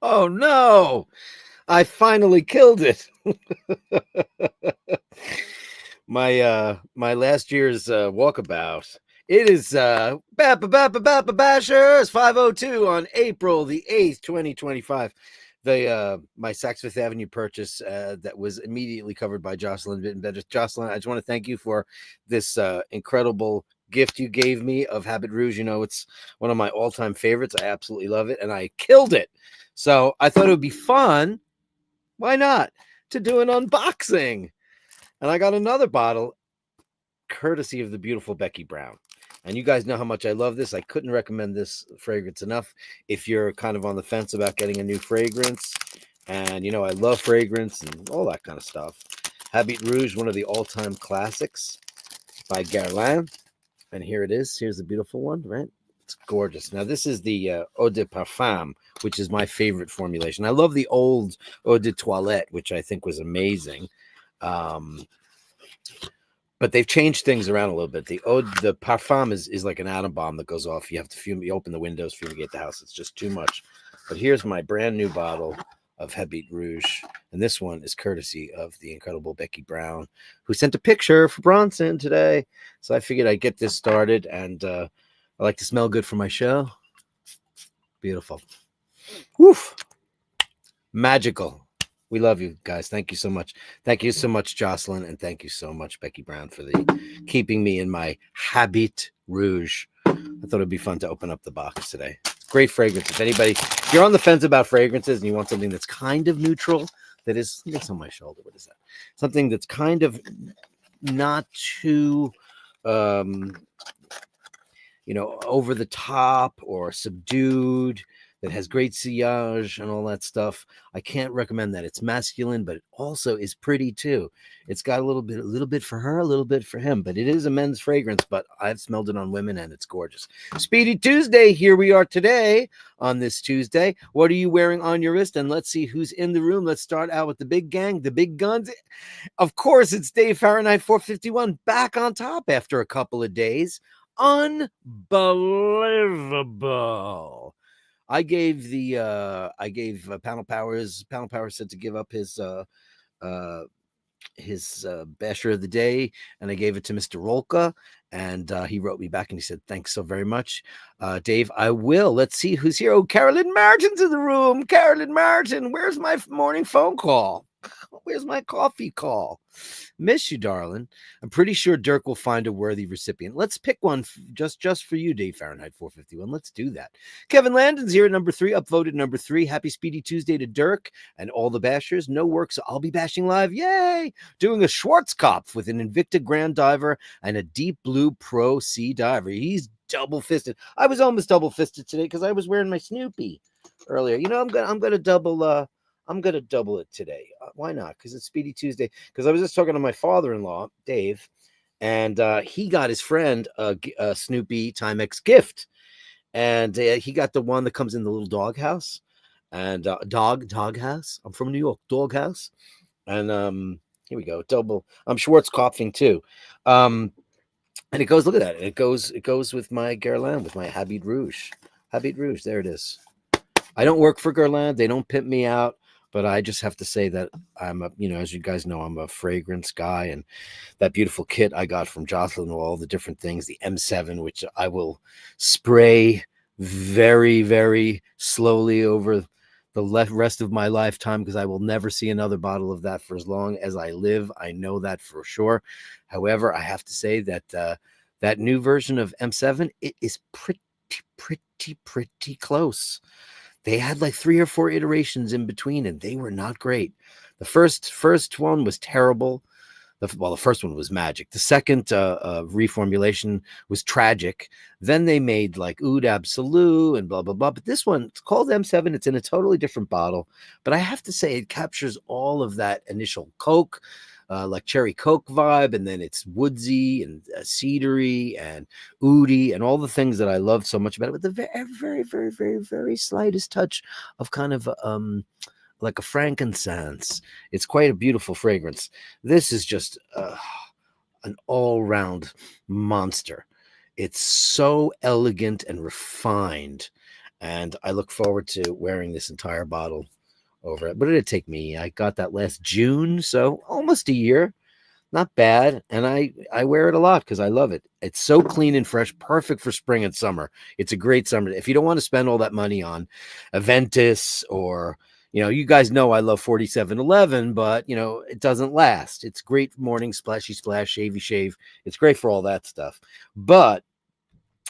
Oh no, I finally killed it. My last year's walkabout. It is Bashers 502 on April the 8th, 2025. The my Saks Fifth Avenue purchase that was immediately covered by Jocelyn Bittenbetter. Jocelyn, I just want to thank you for this incredible gift you gave me of Habit Rouge. You know, it's one of my all-time favorites. I absolutely love it, and I killed it. So I thought it would be fun. Why not? To do an unboxing. And I got another bottle courtesy of the beautiful Becky Brown. And you guys know how much I love this. I couldn't recommend this fragrance enough. If you're kind of on the fence about getting a new fragrance, and you know, I love fragrance and all that kind of stuff. Habit Rouge, one of the all-time classics by Guerlain. And here it is. Here's the beautiful one, right? It's gorgeous. Now, this is the Eau de Parfum, which is my favorite formulation. I love the old Eau de Toilette, which I think was amazing. But they've changed things around a little bit. The Parfum is like an atom bomb that goes off. You have to fumigate, you open the windows, fumigate the house. It's just too much. But here's my brand new bottle of Habit Rouge. And this one is courtesy of the incredible Becky Brown, who sent a picture for Bronson today. So I figured I'd get this started. And I like to smell good for my show. Beautiful. Woof. Magical. We love you guys. Thank you so much. Thank you so much, Jocelyn. And thank you so much, Becky Brown, for keeping me in my Habit Rouge. I thought it'd be fun to open up the box today. Great fragrance. If you're on the fence about fragrances and you want something that's kind of neutral, that is, it's on my shoulder. What is that? Something that's kind of not too, over the top or subdued, that has great sillage and all that stuff. I can't recommend that. It's masculine, but it also is pretty too. It's got a little bit for her, a little bit for him, but it is a men's fragrance, but I've smelled it on women and it's gorgeous. Speedy Tuesday. Here we are today on this Tuesday. What are you wearing on your wrist? And let's see who's in the room. Let's start out with the big gang, the big guns. Of course, it's Dave Fahrenheit 451 back on top after a couple of days. Unbelievable. I gave Panel Powers said to give up his basher of the day, and I gave it to Mr. Rolka, and he wrote me back and he said, thanks so very much. Dave, I will. Let's see who's here. Oh, Carolyn Martin's in the room. Carolyn Martin, where's my morning phone call? Where's my coffee call? Miss you, darling. I'm pretty sure Dirk will find a worthy recipient. Let's pick one just for you, Dave Fahrenheit 451. Let's do that. Kevin Landon's here at number 3, upvoted number 3. Happy Speedy Tuesday to Dirk and all the bashers. No work, so I'll be bashing live. Yay! Doing a Schwarzkopf with an Invicta Grand Diver and a Deep Blue Pro Sea Diver. He's double-fisted. I was almost double-fisted today because I was wearing my Snoopy earlier. You know, I'm gonna double it today. Why not? Because it's Speedy Tuesday. Because I was just talking to my father-in-law, Dave, and he got his friend a Snoopy Timex gift, and he got the one that comes in the little doghouse, and doghouse. I'm from New York, doghouse, and here we go, double. I'm Schwarzkopfing too, and it goes. Look at that. It goes with my Guerlain, with my Habit Rouge. Habit Rouge. There it is. I don't work for Guerlain. They don't pimp me out. But I just have to say that I'm as you guys know, I'm a fragrance guy, and that beautiful kit I got from Jocelyn, all the different things, the M7, which I will spray very, very slowly over the rest of my lifetime, because I will never see another bottle of that for as long as I live. I know that for sure. However, I have to say that that new version of M7, it is pretty close. They had like 3 or 4 iterations in between, and they were not great. The first one was terrible. The first one was magic. The second reformulation was tragic. Then they made like Oud Absolute and blah, blah, blah. But this one, it's called M7. It's in a totally different bottle. But I have to say, it captures all of that initial Coke, like cherry Coke vibe. And then it's woodsy and cedary and oody and all the things that I love so much about it, with the very, very, very, very, very slightest touch of kind of like a frankincense. It's quite a beautiful fragrance. This is just an all-round monster. It's so elegant and refined, and I look forward to wearing this entire bottle over it. What did it take me? I got that last June, so almost a year. Not bad, and I wear it a lot because I love it. It's so clean and fresh, perfect for spring and summer. It's a great summer. If you don't want to spend all that money on Aventus or, you guys know I love 4711, but it doesn't last. It's great morning splashy splash, shavy shave. It's great for all that stuff. But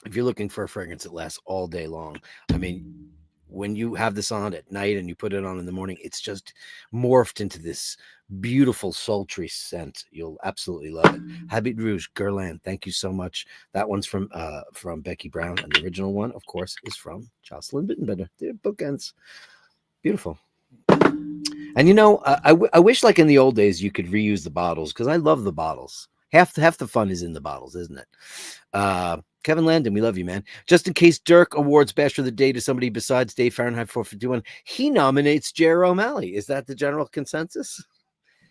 if you're looking for a fragrance that lasts all day long, I mean, when you have this on at night and you put it on in the morning, it's just morphed into this beautiful sultry scent. You'll absolutely love it. Habit Rouge, Guerlain, thank you so much. That one's from Becky Brown, and the original one, of course, is from Jocelyn Bittenbender. They're bookends. Beautiful. And I wish, like in the old days, you could reuse the bottles, because I love the bottles. Half the fun is in the bottles, isn't it? Kevin Landon, we love you, man. Just in case Dirk awards Basher of the Day to somebody besides Dave Fahrenheit 451, he nominates Jer O'Malley. Is that the general consensus?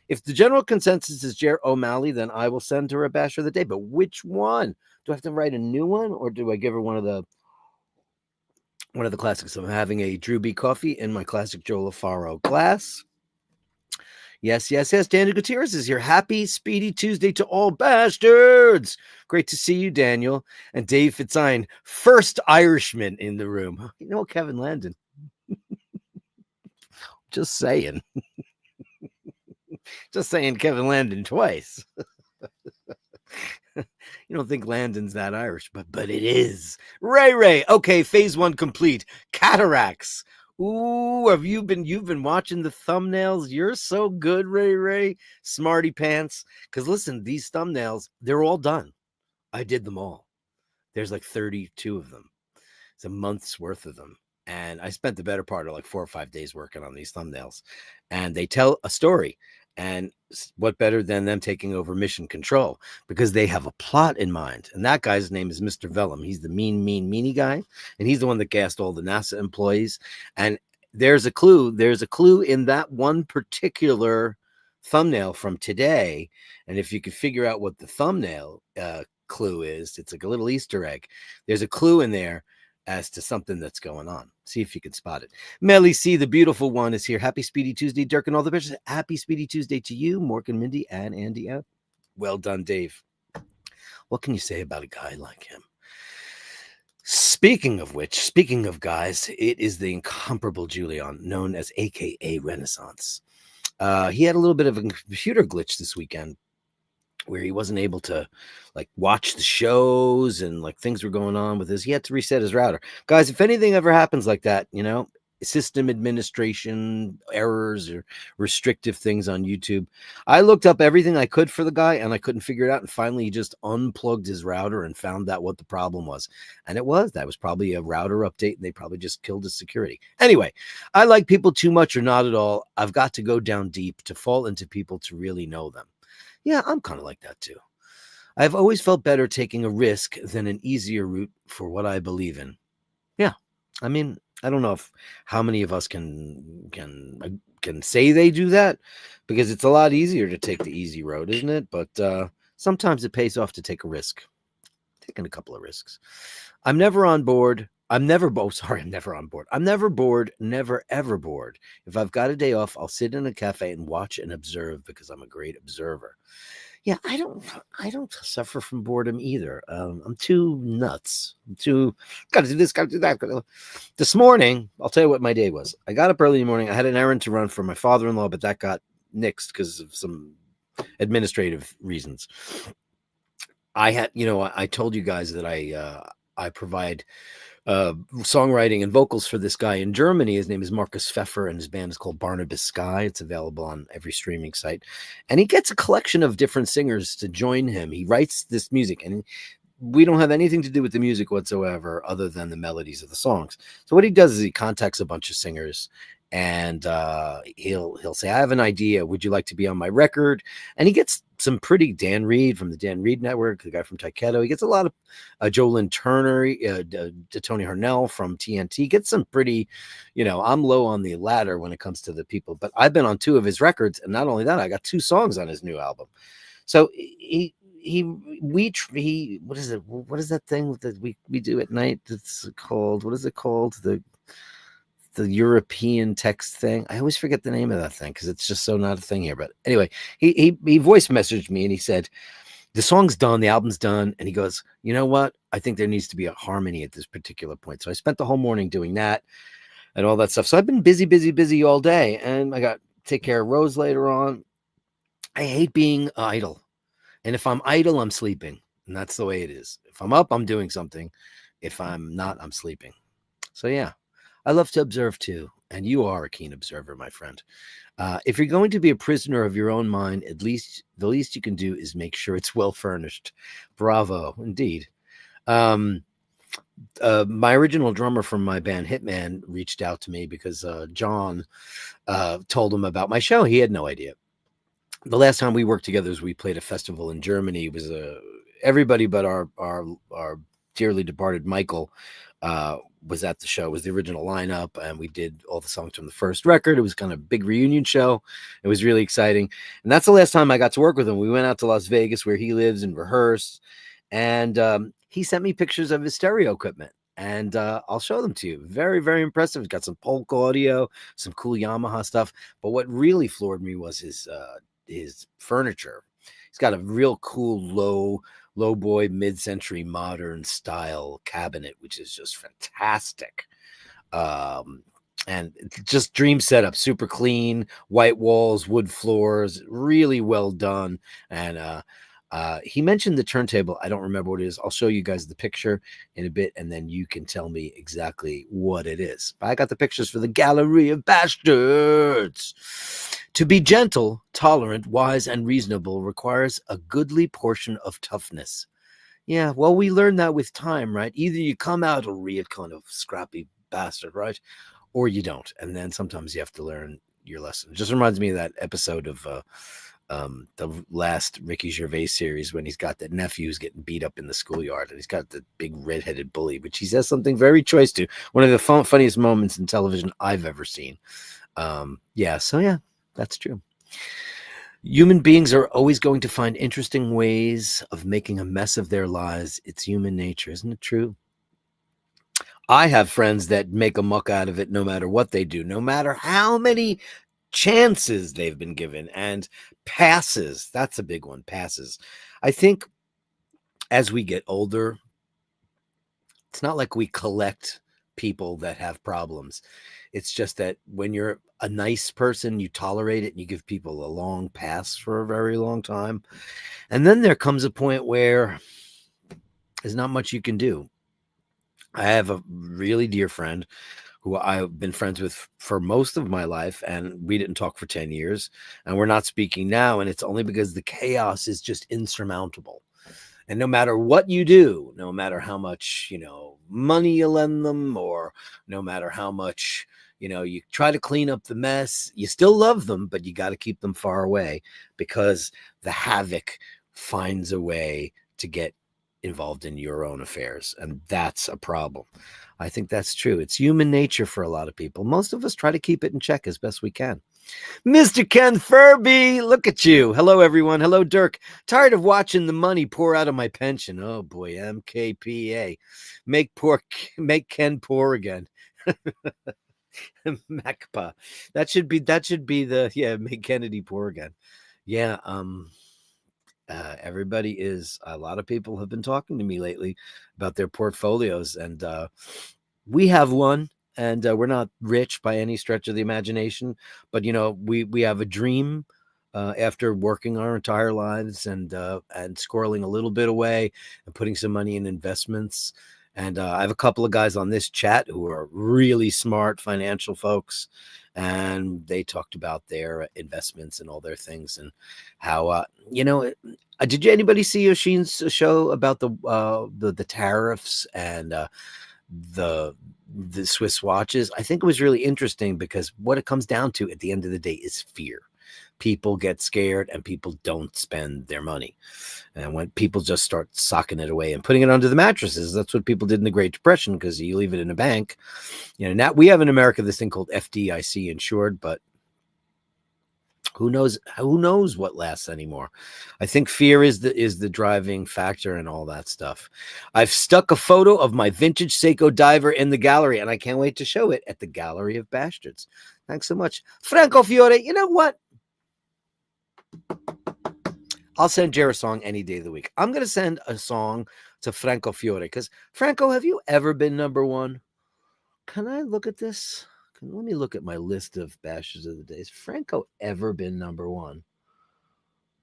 If the general consensus is Jer O'Malley, then I will send her a Basher of the Day. But which one? Do I have to write a new one, or do I give her one of the classics? I'm having a Drew B coffee in my classic Joe LaFaro glass. Yes. Daniel Gutierrez is here. Happy Speedy Tuesday to all bastards. Great to see you, Daniel. And Dave Fitzine, first Irishman in the room. Kevin Landon. Just saying. Just saying Kevin Landon twice. You don't think Landon's that Irish, but it is. Ray. Okay, phase 1 complete. Cataracts. Ooh, you've been watching the thumbnails? You're so good, Ray. Smarty pants. Because listen, these thumbnails, they're all done. I did them all. There's like 32 of them. It's a month's worth of them. And I spent the better part of like 4 or 5 days working on these thumbnails. And they tell a story. And what better than them taking over mission control, because they have a plot in mind. And that guy's name is Mr. Vellum. He's the meanie guy. And he's the one that gassed all the NASA employees. And there's a clue. There's a clue in that one particular thumbnail from today. And if you could figure out what the thumbnail clue is, it's like a little Easter egg. There's a clue in there as to something that's going on. See if you can spot it. Melly C, the beautiful one, is here. Happy Speedy Tuesday, Dirk and all the bitches. Happy Speedy Tuesday to you, Morgan, Mindy, and Andy. Well done, Dave. What can you say about a guy like him? Speaking of guys, it is the incomparable Julian, known as AKA Renaissance. He had a little bit of a computer glitch this weekend, where he wasn't able to like watch the shows, and like things were going on with his, he had to reset his router. Guys, if anything ever happens like that, system administration errors or restrictive things on YouTube, I looked up everything I could for the guy and I couldn't figure it out. And finally he just unplugged his router and found out what the problem was. And that was probably a router update, and they probably just killed his security. Anyway, I like people too much or not at all. I've got to go down deep to fall into people to really know them. Yeah, I'm kind of like that too. I've always felt better taking a risk than an easier route for what I believe in. Yeah, I mean, I don't know how many of us can say they do that, because it's a lot easier to take the easy road, isn't it? But sometimes it pays off to take a risk. Taking a couple of risks. I'm never on board. I'm never on board. I'm never bored, never ever bored. If I've got a day off, I'll sit in a cafe and watch and observe, because I'm a great observer. Yeah, I don't suffer from boredom either. I'm too nuts. Gotta do this, gotta do that. This morning, I'll tell you what my day was. I got up early in the morning. I had an errand to run for my father-in-law, but that got nixed because of some administrative reasons. I had, I told you guys that I provide songwriting and vocals for this guy in Germany. His name is Marcus Pfeffer, and his band is called Barnabas Sky. It's available on every streaming site. And he gets a collection of different singers to join him. He writes this music, and we don't have anything to do with the music whatsoever other than the melodies of the songs. So what he does is he contacts a bunch of singers, and he'll say, I have an idea. Would you like to be on my record? And he gets some pretty Dan Reed from the Dan Reed Network, the guy from Taiketo. He gets a lot of Jolyn Turner, Tony Harnell from TNT. Gets some pretty, I'm low on the ladder when it comes to the people, but I've been on 2 of his records. And not only that, I got 2 songs on his new album. So what is it? What is that thing that we do at night? It's called, what is it called? The European text thing. I always forget the name of that thing because it's just so not a thing here. But anyway, he voice messaged me and he said, the song's done, the album's done. And he goes, you know what? I think there needs to be a harmony at this particular point. So I spent the whole morning doing that and all that stuff. So I've been busy all day, and I got to take care of Rose later on. I hate being idle. And if I'm idle, I'm sleeping. And that's the way it is. If I'm up, I'm doing something. If I'm not, I'm sleeping. So yeah, I love to observe too. And you are a keen observer, my friend. If you're going to be a prisoner of your own mind, at least the least you can do is make sure it's well furnished. Bravo, indeed. My original drummer from my band Hitman reached out to me because John told him about my show. He had no idea. The last time we worked together is we played a festival in Germany. It was everybody but our dearly departed Michael was at the show. It was the original lineup, and we did all the songs from the first record. It was kind of a big reunion show. It was really exciting. And that's the last time I got to work with him. We went out to Las Vegas where he lives and rehearsed. And he sent me pictures of his stereo equipment. And I'll show them to you. Very, very impressive. He's got some Polka audio, some cool Yamaha stuff. But what really floored me was his furniture. He's got a real cool low boy mid-century modern style cabinet, which is just fantastic. And just dream setup, super clean, white walls, wood floors, really well done. And he mentioned the turntable. I don't remember what it is. I'll show you guys the picture in a bit, and then you can tell me exactly what it is. But I got the pictures for the Gallery of Bashtards. To be gentle, tolerant, wise, and reasonable requires a goodly portion of toughness. Yeah, well, we learn that with time, right? Either you come out a real kind of scrappy bastard, right? Or you don't. And then sometimes you have to learn your lesson. It just reminds me of that episode of the last Ricky Gervais series when he's got that nephew who's getting beat up in the schoolyard, and he's got the big red-headed bully, which he says something very choice to. One of the funniest moments in television I've ever seen. So that's true. Human beings are always going to find interesting ways of making a mess of their lives. It's human nature, isn't it true? I have friends that make a muck out of it no matter what they do, no matter how many chances they've been given, and passes. That's a big one, passes. I think as we get older, it's not like we collect people that have problems. It's just that when you're a nice person, you tolerate it and you give people a long pass for a very long time. And then there comes a point where there's not much you can do. I have a really dear friend who I've been friends with for most of my life, and we didn't talk for 10 years, and we're not speaking now. And it's only because the chaos is just insurmountable. And no matter what you do, no matter how much, money you lend them, or no matter how much, you try to clean up the mess, you still love them, but you got to keep them far away, because the havoc finds a way to get involved in your own affairs. And that's a problem. I think that's true. It's human nature for a lot of people. Most of us try to keep it in check as best we can. Mr. Ken Furby, look at you. Hello, everyone. Hello, Dirk. Tired of watching the money pour out of my pension. Oh, boy, MKPA. Make Ken poor again. MACPA. That should be make Kennedy poor again. Yeah, everybody is, a lot of people have been talking to me lately about their portfolios, and we have one. And we're not rich by any stretch of the imagination, but we have a dream after working our entire lives and squirreling a little bit away and putting some money in investments And I have a couple of guys on this chat who are really smart financial folks, and they talked about their investments and all their things and how did anybody see Oshin's show about the tariffs and the Swiss watches? I think it was really interesting because what it comes down to at the end of the day is fear. People get scared and people don't spend their money. And when people just start socking it away and putting it under the mattresses, that's what people did in the Great Depression, because you leave it in a bank. Now we have in America this thing called FDIC insured, but who knows what lasts anymore. I think fear is the driving factor and all that stuff. I've stuck a photo of my vintage Seiko diver in the gallery, and I can't wait to show it at the Gallery of Bastards. Thanks so much. Franco Fiore, you know what? I'll send Jer a song any day of the week. I'm going to send a song to Franco Fiore because, Franco, have you ever been number one? Can I look at this? Let me look at my list of bashers of the days. Franco ever been number one?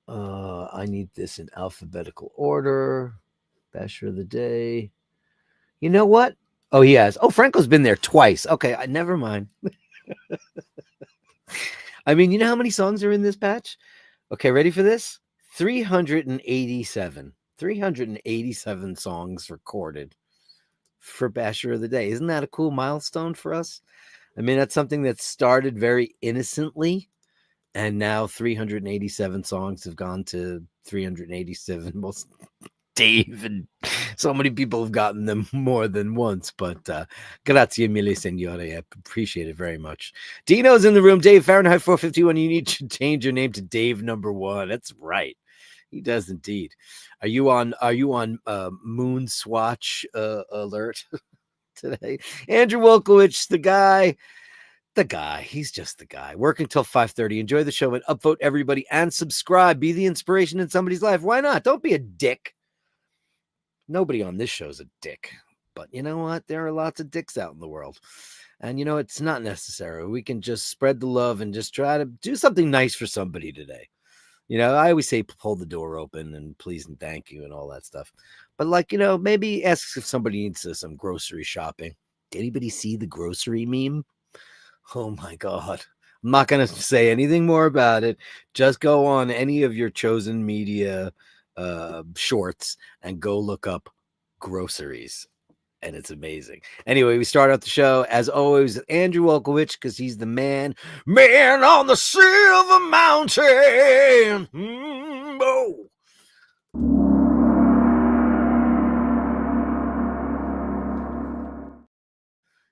I need this in alphabetical order. Basher of the day. You know what? Oh, he has. Oh, Franco's been there twice. Okay, never mind. I mean, you know how many songs are in this patch? Okay, ready for this? 387. 387 songs recorded for Basher of the Day. Isn't that a cool milestone for us? I mean, that's something that started very innocently, and now 387 songs have gone to 387. Most Dave and so many people have gotten them more than once, but grazie mille, signore. I appreciate it very much. Dino's in the room. Dave, Fahrenheit 451. You need to change your name to Dave number one. That's right. He does indeed. Are you on Moon Swatch alert today? Andrew Wolkowicz, the guy. He's just the guy. Working till 5:30. Enjoy the show and upvote everybody and subscribe. Be the inspiration in somebody's life. Why not? Don't be a dick. Nobody on this show's a dick. But you know what? There are lots of dicks out in the world. And it's not necessary. We can just spread the love and just try to do something nice for somebody today. I always say pull the door open and please and thank you and all that stuff. But maybe ask if somebody needs some grocery shopping. Did anybody see the grocery meme? Oh my God. I'm not going to say anything more about it. Just go on any of your chosen media shorts and go look up groceries. And it's amazing. Anyway, we start out the show, as always, with Andrew Wolkowicz, because he's the man on the silver mountain. Oh.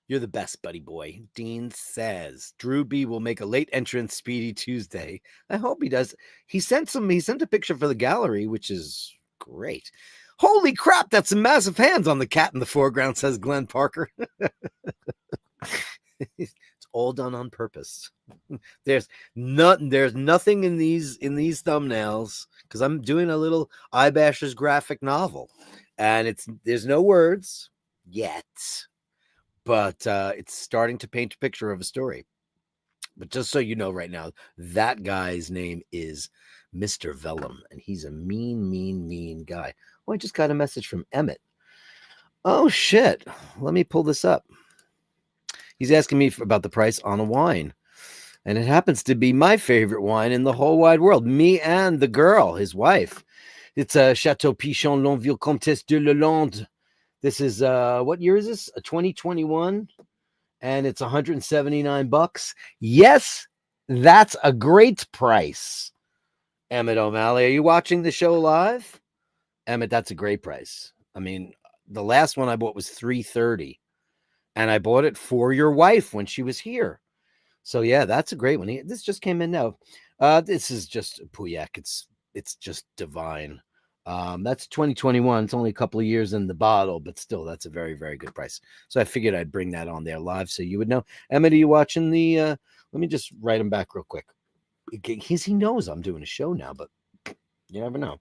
You're the best, buddy boy. Dean says Drew B will make a late entrance Speedy Tuesday. I hope he does. He sent a picture for the gallery, which is great. Holy crap, that's some massive hands on the cat in the foreground, says Glenn Parker. It's all done on purpose. There's nothing in these thumbnails, because I'm doing a little iBashers graphic novel, and there's no words yet, but it's starting to paint a picture of a story. But just so you know right now, that guy's name is Mr. Vellum, and he's a mean guy. Oh, I just got a message from Emmett. Oh, shit. Let me pull this up. He's asking me about the price on a wine. And it happens to be my favorite wine in the whole wide world. Me and the girl, his wife. It's a Chateau Pichon Longueville Comtesse de Lalande. This is, what year is this? A 2021. And it's $179. Yes, that's a great price. Emmett O'Malley, are you watching the show live? Emmett, that's a great price. I mean, the last one I bought was $330, and I bought it for your wife when she was here. So yeah, that's a great one. This just came in now. This is just Pouillac. It's just divine. That's 2021. It's only a couple of years in the bottle, but still, that's a very, very good price. So I figured I'd bring that on there live so you would know. Emmett, are you watching the? Let me just write him back real quick. He knows I'm doing a show now, but you never know.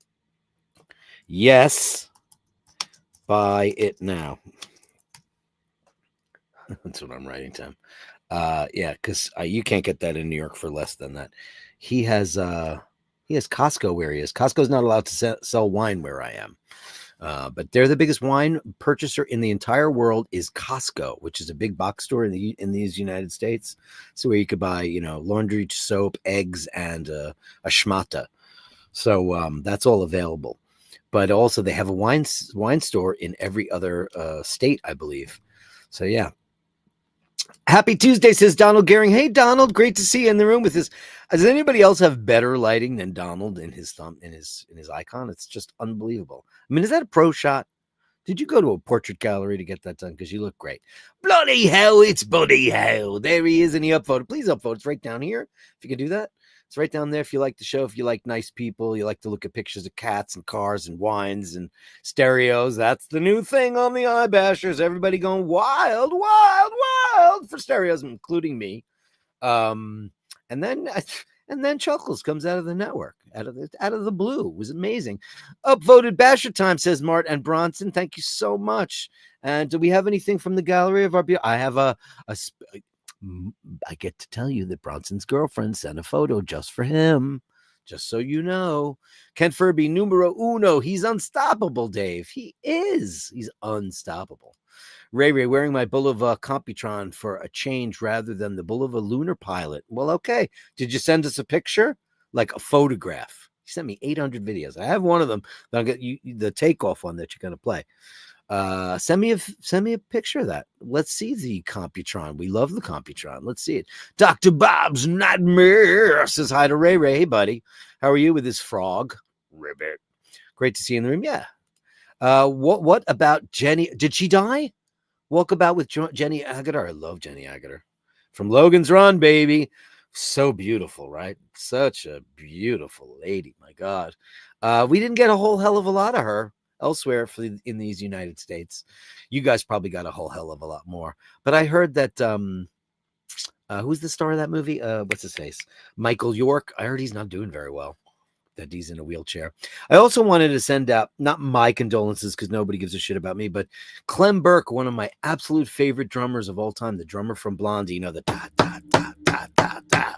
Yes, buy it now. That's what I'm writing to him. Yeah, because you can't get that in New York for less than that. He has Costco where he is. Costco's not allowed to sell wine where I am. But they're the biggest wine purchaser in the entire world is Costco, which is a big box store in these United States. So where you could buy, laundry soap, eggs, and a schmata. So that's all available. But also they have a wine store in every other state, I believe. So yeah. Happy Tuesday, says Donald Gehring. Hey, Donald, great to see you in the room with this. Does anybody else have better lighting than Donald in his thumb in his icon? It's just unbelievable. I mean, is that a pro shot? Did you go to a portrait gallery to get that done? Because you look great. Bloody hell, it's Buddy Hell. There he is in the upvote. Please upvote. It's right down here. If you can do that. It's right down there. If you like the show, if you like nice people, you like to look at pictures of cats and cars and wines and stereos. That's the new thing on the iBashers. Everybody going wild, wild, wild for stereos, including me. And then Chuckles comes out of the network, out of the blue. It was amazing. Upvoted Basher Time, says Mart and Bronson. Thank you so much. And do we have anything from the Gallery of Our? I have I get to tell you that Bronson's girlfriend sent a photo just for him. Just so you know. Ken Furby, numero uno. He's unstoppable, Dave. He is. He's unstoppable. Ray wearing my Bulova Computron for a change rather than the Bulova Lunar Pilot. Well, okay. Did you send us a picture? Like a photograph. He sent me 800 videos. I have one of them. I'll get you the takeoff one that you're going to play. Send me a picture of that. Let's see the Computron. We love the Computron. Let's see it. Dr. Bob's Nightmare says hi to Ray. Hey, buddy. How are you with this frog? Ribbit. Great to see you in the room. Yeah. What about Jenny? Did she die? Walkabout with Jenny Agutter. I love Jenny Agutter. From Logan's Run, baby. So beautiful, right? Such a beautiful lady. My God. We didn't get a whole hell of a lot of her elsewhere in these United States. You guys probably got a whole hell of a lot more. But I heard that who's the star of that movie? What's his face? Michael York. I heard he's not doing very well, that he's in a wheelchair. I also wanted to send out, not my condolences because nobody gives a shit about me, but Clem Burke, one of my absolute favorite drummers of all time, the drummer from Blondie, the da da da da da da.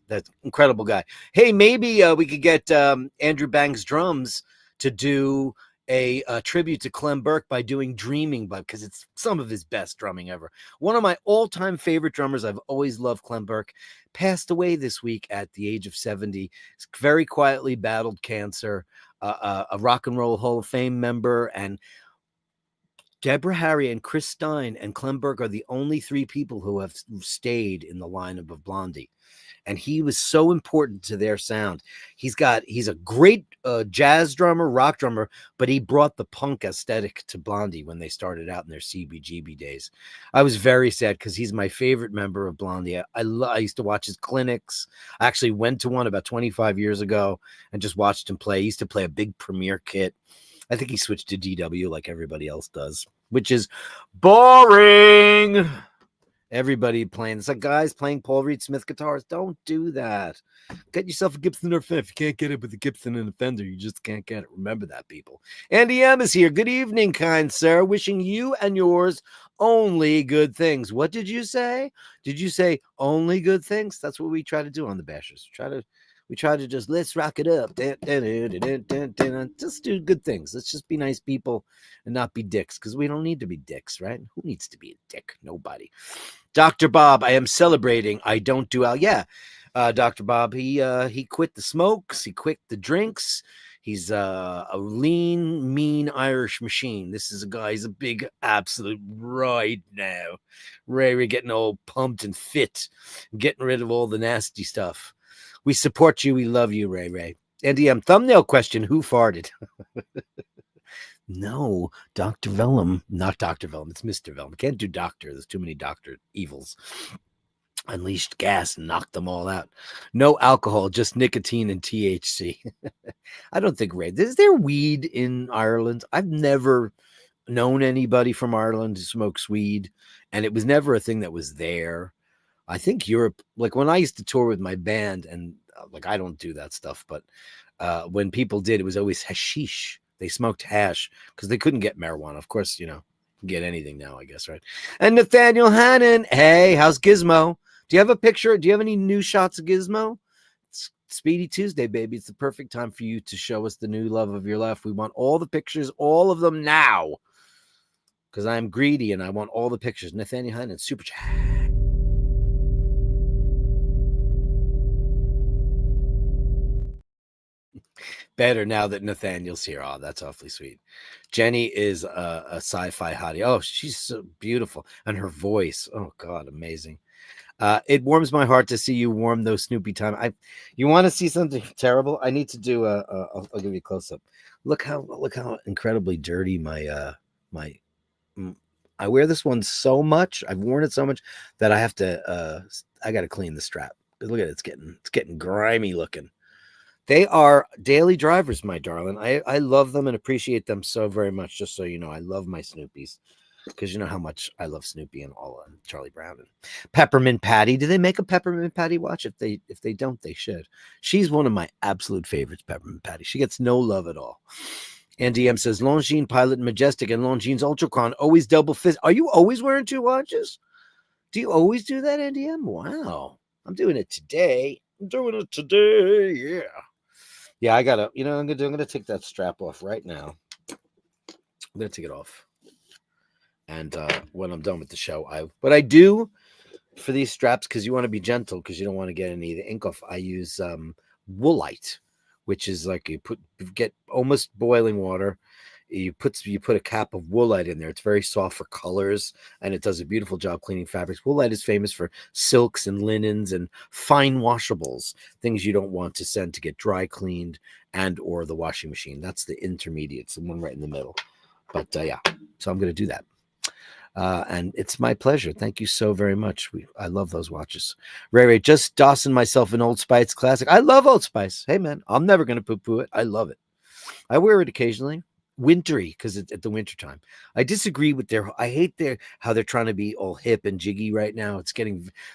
That incredible guy. Hey, maybe we could get Andrew Bang's drums to do a tribute to Clem Burke by doing Dreaming, because it's some of his best drumming ever. One of my all-time favorite drummers. I've always loved Clem Burke. Passed away this week at the age of 70. Very quietly battled cancer. A Rock and Roll Hall of Fame member, and Deborah Harry and Chris Stein and Clem Burke are the only three people who have stayed in the lineup of Blondie. And he was so important to their sound. He's a great jazz drummer, rock drummer, but he brought the punk aesthetic to Blondie when they started out in their CBGB days. I was very sad because he's my favorite member of Blondie. I used to watch his clinics. I actually went to one about 25 years ago and just watched him play. He used to play a big Premiere kit. I think he switched to DW like everybody else does, which is boring. Everybody playing. It's like guys playing Paul Reed Smith guitars. Don't do that. Get yourself a Gibson or Fender. If you can't get it with a Gibson and a Fender, you just can't get it. Remember that, people. Andy M is here. Good evening, kind sir. Wishing you and yours only good things. What did you say? Did you say only good things? That's what we try to do on the Bashers. We try to just, let's rock it up. Just do good things. Let's just be nice people and not be dicks, because we don't need to be dicks, right? Who needs to be a dick? Nobody. Dr. Bob, I am celebrating. I don't do out. Yeah, Dr. Bob, he quit the smokes. He quit the drinks. He's a lean, mean Irish machine. This is a guy, he's a big absolute right now. Ray, getting all pumped and fit, getting rid of all the nasty stuff. We support you. We love you, Ray. NDM thumbnail question. Who farted? No, Dr. Vellum. Not Dr. Vellum. It's Mr. Vellum. Can't do doctor. There's too many doctor evils. Unleashed gas and knocked them all out. No alcohol, just nicotine and THC. I don't think, Ray. Is there weed in Ireland? I've never known anybody from Ireland who smokes weed, and it was never a thing that was there. I think Europe, like when I used to tour with my band, and like I don't do that stuff, but when people did, it was always hashish. They smoked hash because they couldn't get marijuana. Of course, get anything now, I guess, right? And Nathaniel Hannon, hey, how's Gizmo? Do you have a picture? Do you have any new shots of Gizmo? It's Speedy Tuesday, baby. It's the perfect time for you to show us the new love of your life. We want all the pictures, all of them now, because I'm greedy and I want all the pictures. Nathaniel Hyden, super chat. Better now that Nathaniel's here. Oh, that's awfully sweet. Jenny is a sci-fi hottie. Oh, she's so beautiful. And her voice. Oh, God, amazing. It warms my heart to see you warm those Snoopy time. You want to see something terrible? I need to do I'll give you a close-up. Look how incredibly dirty my I wear this one so much. I've worn it so much that I have to I got to clean the strap. Look at it. It's getting grimy looking. They are daily drivers, my darling. I love them and appreciate them so very much. Just so you know, I love my Snoopies because you know how much I love Snoopy and all Charlie Brown and Peppermint Patty. Do they make a Peppermint Patty watch? If they don't, they should. She's one of my absolute favorites, Peppermint Patty. She gets no love at all. And DM says Longines Pilot Majestic and Longines Ultracron always double fist. Are you always wearing two watches? Do you always do that, NDM? Wow, I'm doing it today. Yeah. Yeah, I gotta, I'm gonna take that strap off right now. I'm gonna take it off. And when I'm done with the show, what I do for these straps, because you want to be gentle, because you don't want to get any of the ink off, I use Woolite, which is like you get almost boiling water. You put a cap of Woolite in there. It's very soft for colors, and it does a beautiful job cleaning fabrics. Woolite is famous for silks and linens and fine washables, things you don't want to send to get dry cleaned and or the washing machine. That's the intermediate, the one right in the middle. But yeah, so I'm going to do that. And it's my pleasure. Thank you so very much. I love those watches. Ray, just dossing myself an Old Spice classic. I love Old Spice. Hey, man, I'm never going to poo-poo it. I love it. I wear it occasionally. Wintry, because it's at the winter time. I disagree with I hate how they're trying to be all hip and jiggy right now.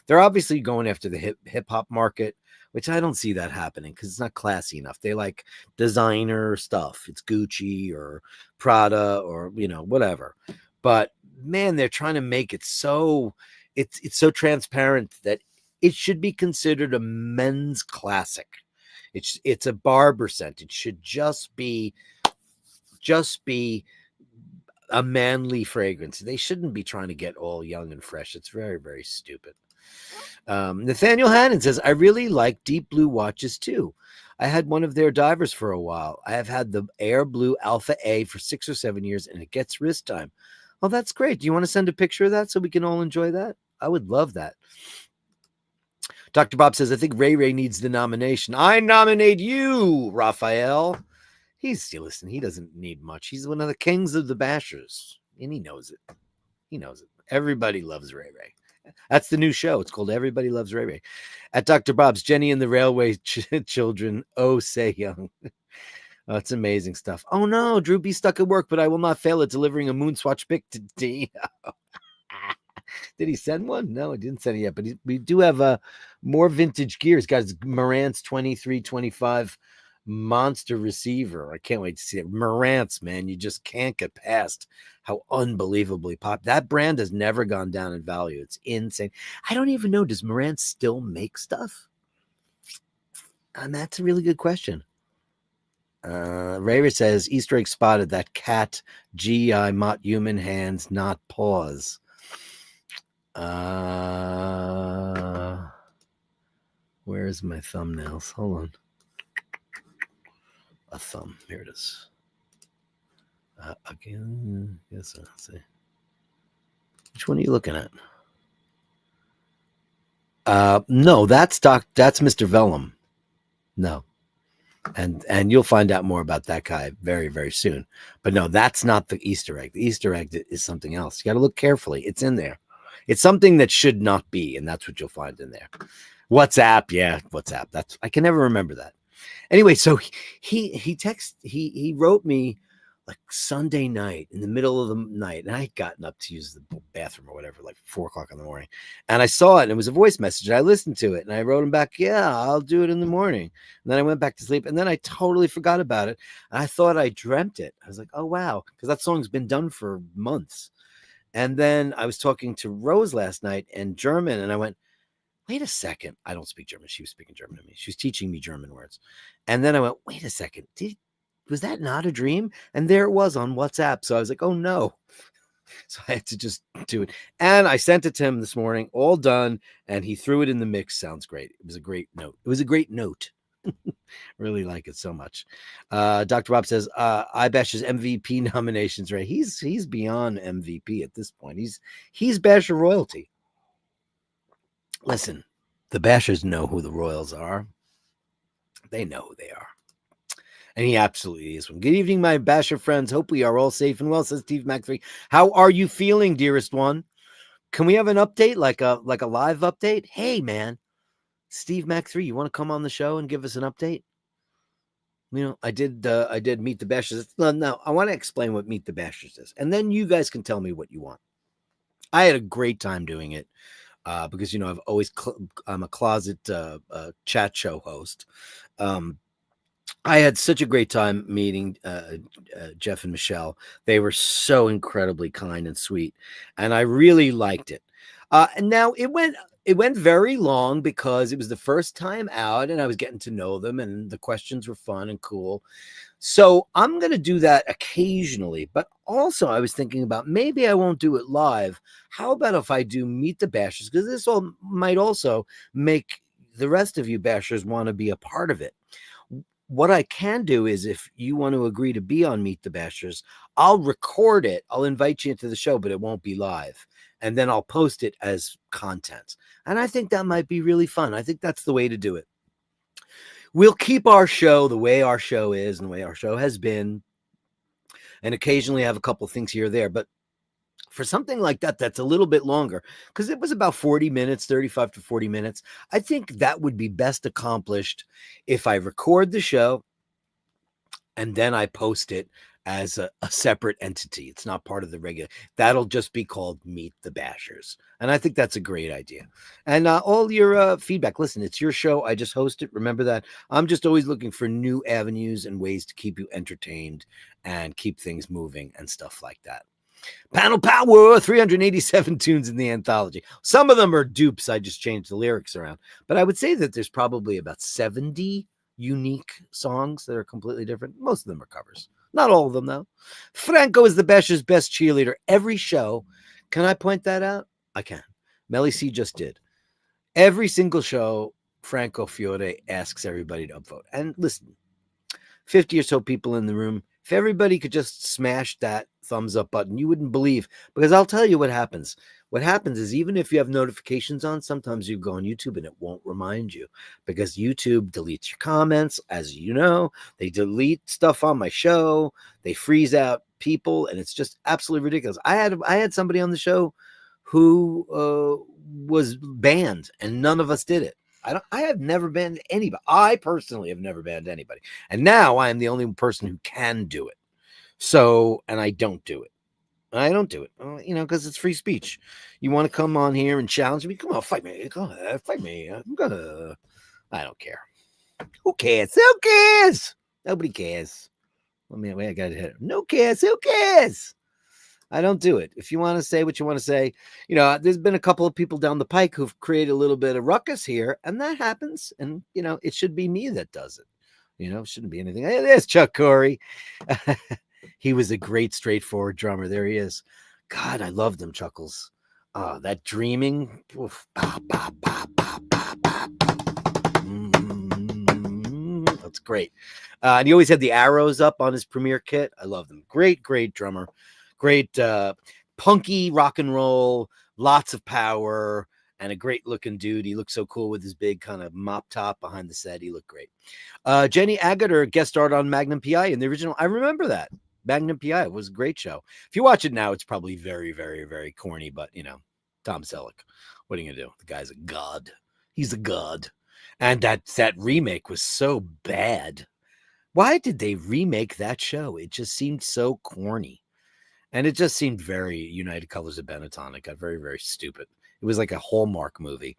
They're obviously going after the hip hop market, which I don't see that happening because it's not classy enough. They like designer stuff. It's Gucci or Prada or, whatever. But man, they're trying to make it so it's so transparent that it should be considered a men's classic. It's a Barber scent. It should just be a manly fragrance. They shouldn't be trying to get all young and fresh. It's very, very stupid. Nathaniel Hannon says, I really like deep blue watches too. I had one of their divers for a while. I have had the Air Blue Alpha A for 6 or 7 years, and it gets wrist time. Oh, that's great. Do you want to send a picture of that so we can all enjoy that? I would love that. Dr. Bob says, I think Ray needs the nomination. I nominate you, Raphael. He doesn't need much. He's one of the kings of the bashers, and he knows it. Everybody loves Ray. That's the new show. It's called Everybody Loves Ray. At Dr. Bob's, Jenny and the Railway Children. Oh, say young. Oh, it's amazing stuff. Oh, no, Drew B stuck at work, but I will not fail at delivering a Moonswatch pic to Dino. Did he send one? No, he didn't send it yet, but we do have more vintage gear. He's got his Marantz 2325 monster receiver. I can't wait to see it. Marantz, man, you just can't get past how unbelievably popular. That brand has never gone down in value. It's insane. I don't even know, does Marantz still make stuff? And that's a really good question. Ray says Easter egg spotted, that cat GI mott human hands, not paws. Where's my thumbnails? Hold on. A thumb. Here it is. Again, yes, I'll see. Which one are you looking at? No, that's Mr. Vellum. No. And you'll find out more about that guy very, very soon. But no, that's not the Easter egg. The Easter egg is something else. You got to look carefully. It's in there. It's something that should not be, and that's what you'll find in there. WhatsApp, yeah, WhatsApp. I can never remember that. Anyway, so he wrote me like Sunday night in the middle of the night, and I had gotten up to use the bathroom or whatever, like 4:00 in the morning, and I saw it, and it was a voice message, and I listened to it, and I wrote him back, yeah, I'll do it in the morning, and then I went back to sleep, and then I totally forgot about it, and I thought I dreamt it. I was like, oh wow, because that song's been done for months. And then I was talking to Rose last night in German, and I went, wait a second. I don't speak German. She was speaking German to me. She was teaching me German words. And then I went, wait a second. Was that not a dream? And there it was on WhatsApp. So I was like, oh no. So I had to just do it. And I sent it to him this morning, all done. And he threw it in the mix. Sounds great. It was a great note. It was a great note. Really like it so much. Dr. Bob says, iBashers MVP nominations, right? He's beyond MVP at this point. He's Basher royalty. Listen, the Bashers know who the Royals are. They know who they are. And he absolutely is one. Good evening, my Basher friends. Hope we are all safe and well, says Steve Mac 3. How are you feeling, dearest one? Can we have an update, like a live update? Hey, man, Steve Mac 3, you want to come on the show and give us an update? You know, I did Meet the Bashers. No, I want to explain what Meet the Bashers is, and then you guys can tell me what you want. I had a great time doing it because, you know, I'm a closet chat show host. I had such a great time meeting Jeff and Michelle. They were so incredibly kind and sweet, and I really liked it. And now it went very long because it was the first time out, and I was getting to know them, and the questions were fun and cool. So I'm going to do that occasionally, but also I was thinking about maybe I won't do it live. How about if I do Meet the Bashers? Because this might also make the rest of you Bashers want to be a part of it. What I can do is, if you want to agree to be on Meet the Bashers, I'll record it. I'll invite you into the show, but it won't be live. And then I'll post it as content. And I think that might be really fun. I think that's the way to do it. We'll keep our show the way our show is and the way our show has been, and occasionally have a couple of things here or there. But for something like that, that's a little bit longer, because it was about 40 minutes, 35 to 40 minutes. I think that would be best accomplished if I record the show and then I post it as a separate entity. It's not part of the regular. That'll just be called Meet the Bashers. And I think that's a great idea. And all your feedback. Listen, it's your show. I just host it. Remember that. I'm just always looking for new avenues and ways to keep you entertained and keep things moving and stuff like that. Panel Power, 387 tunes in the anthology. Some of them are dupes. I just changed the lyrics around. But I would say that there's probably about 70 unique songs that are completely different. Most of them are covers. Not all of them, though. Franco is the Bashers' best cheerleader every show. Can I point that out? I can. Melly C just did. Every single show, Franco Fiore asks everybody to upvote. And listen, 50 or so people in the room. If everybody could just smash that thumbs up button, you wouldn't believe, because I'll tell you what happens. What happens is, even if you have notifications on, sometimes you go on YouTube and it won't remind you, because YouTube deletes your comments. As you know, they delete stuff on my show. They freeze out people, and it's just absolutely ridiculous. I had somebody on the show who was banned, and none of us did it. I have never banned anybody. I personally have never banned anybody. And now I am the only person who can do it. So, and I don't do it. I don't do it, you know, because it's free speech. You want to come on here and challenge me? Come on, fight me. Go ahead, fight me. I don't care. Who cares? Who cares? Nobody cares. Wait, I got to hit it. No cares. Who cares? I don't do it. If you want to say what you want to say, you know, there's been a couple of people down the pike who've created a little bit of ruckus here, and that happens. And, you know, it should be me that does it. You know, it shouldn't be anything. Hey, there's Chuck Corey. He was a great, straightforward drummer. There he is. God, I love them chuckles. That dreaming. Oof. That's great. And he always had the arrows up on his premiere kit. I love them. Great, great drummer. Great punky rock and roll, lots of power, and a great looking dude. He looked so cool with his big kind of mop top behind the set. He looked great. Jenny Agutter guest starred on Magnum PI in the original. I remember that. Magnum PI was a great show. If you watch it now, it's probably very, very, very corny, but, you know, Tom Selleck. What are you going to do? The guy's a god. He's a god. And that remake was so bad. Why did they remake that show? It just seemed so corny. And it just seemed very United Colors of Benetton. It got very, very stupid. It was like a Hallmark movie.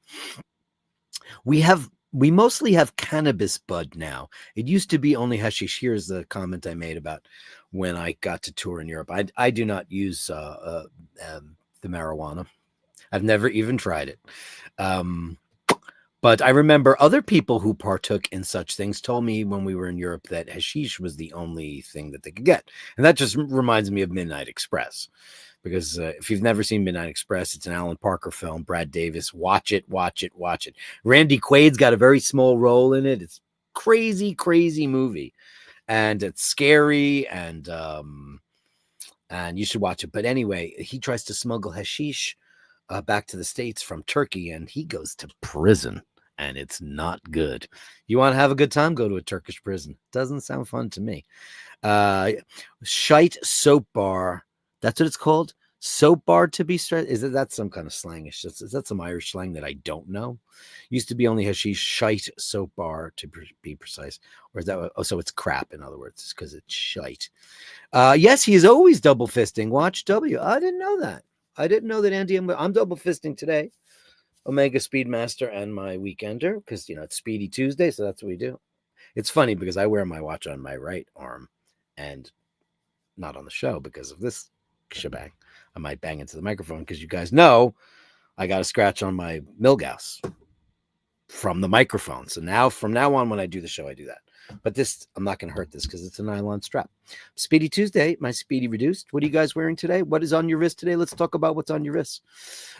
We mostly have cannabis bud now. It used to be only hashish. Here's the comment I made about when I got to tour in Europe. I do not use the marijuana. I've never even tried it. But I remember other people who partook in such things told me when we were in Europe that hashish was the only thing that they could get. And that just reminds me of Midnight Express. Because if you've never seen Midnight Express, it's an Alan Parker film. Brad Davis, watch it, watch it, watch it. Randy Quaid's got a very small role in it. It's crazy, crazy movie, and it's scary, and you should watch it. But anyway, he tries to smuggle hashish back to the States from Turkey, and he goes to prison, and it's not good. You want to have a good time? Go to a Turkish prison. Doesn't sound fun to me. Shite soap bar. That's what it's called. Soap bar to be straight. Is that some kind of slang? Is that some Irish slang that I don't know? Used to be only hashish. Shite soap bar to be precise. Or is that? Oh, so it's crap. In other words, because it's shite. Yes, he is always double fisting. Watch W. I didn't know that. I didn't know that Andy. I'm double fisting today. Omega Speedmaster and my Weekender, because it's Speedy Tuesday, so that's what we do. It's funny because I wear my watch on my right arm, and not on the show because of this shebang. I might bang into the microphone because you guys know I got a scratch on my Milgauss from the microphone. So now, from now on, when I do the show, I do that. But this, I'm not going to hurt this because it's a nylon strap. Speedy Tuesday, my Speedy reduced. What are you guys wearing today? What is on your wrist today? Let's talk about what's on your wrist.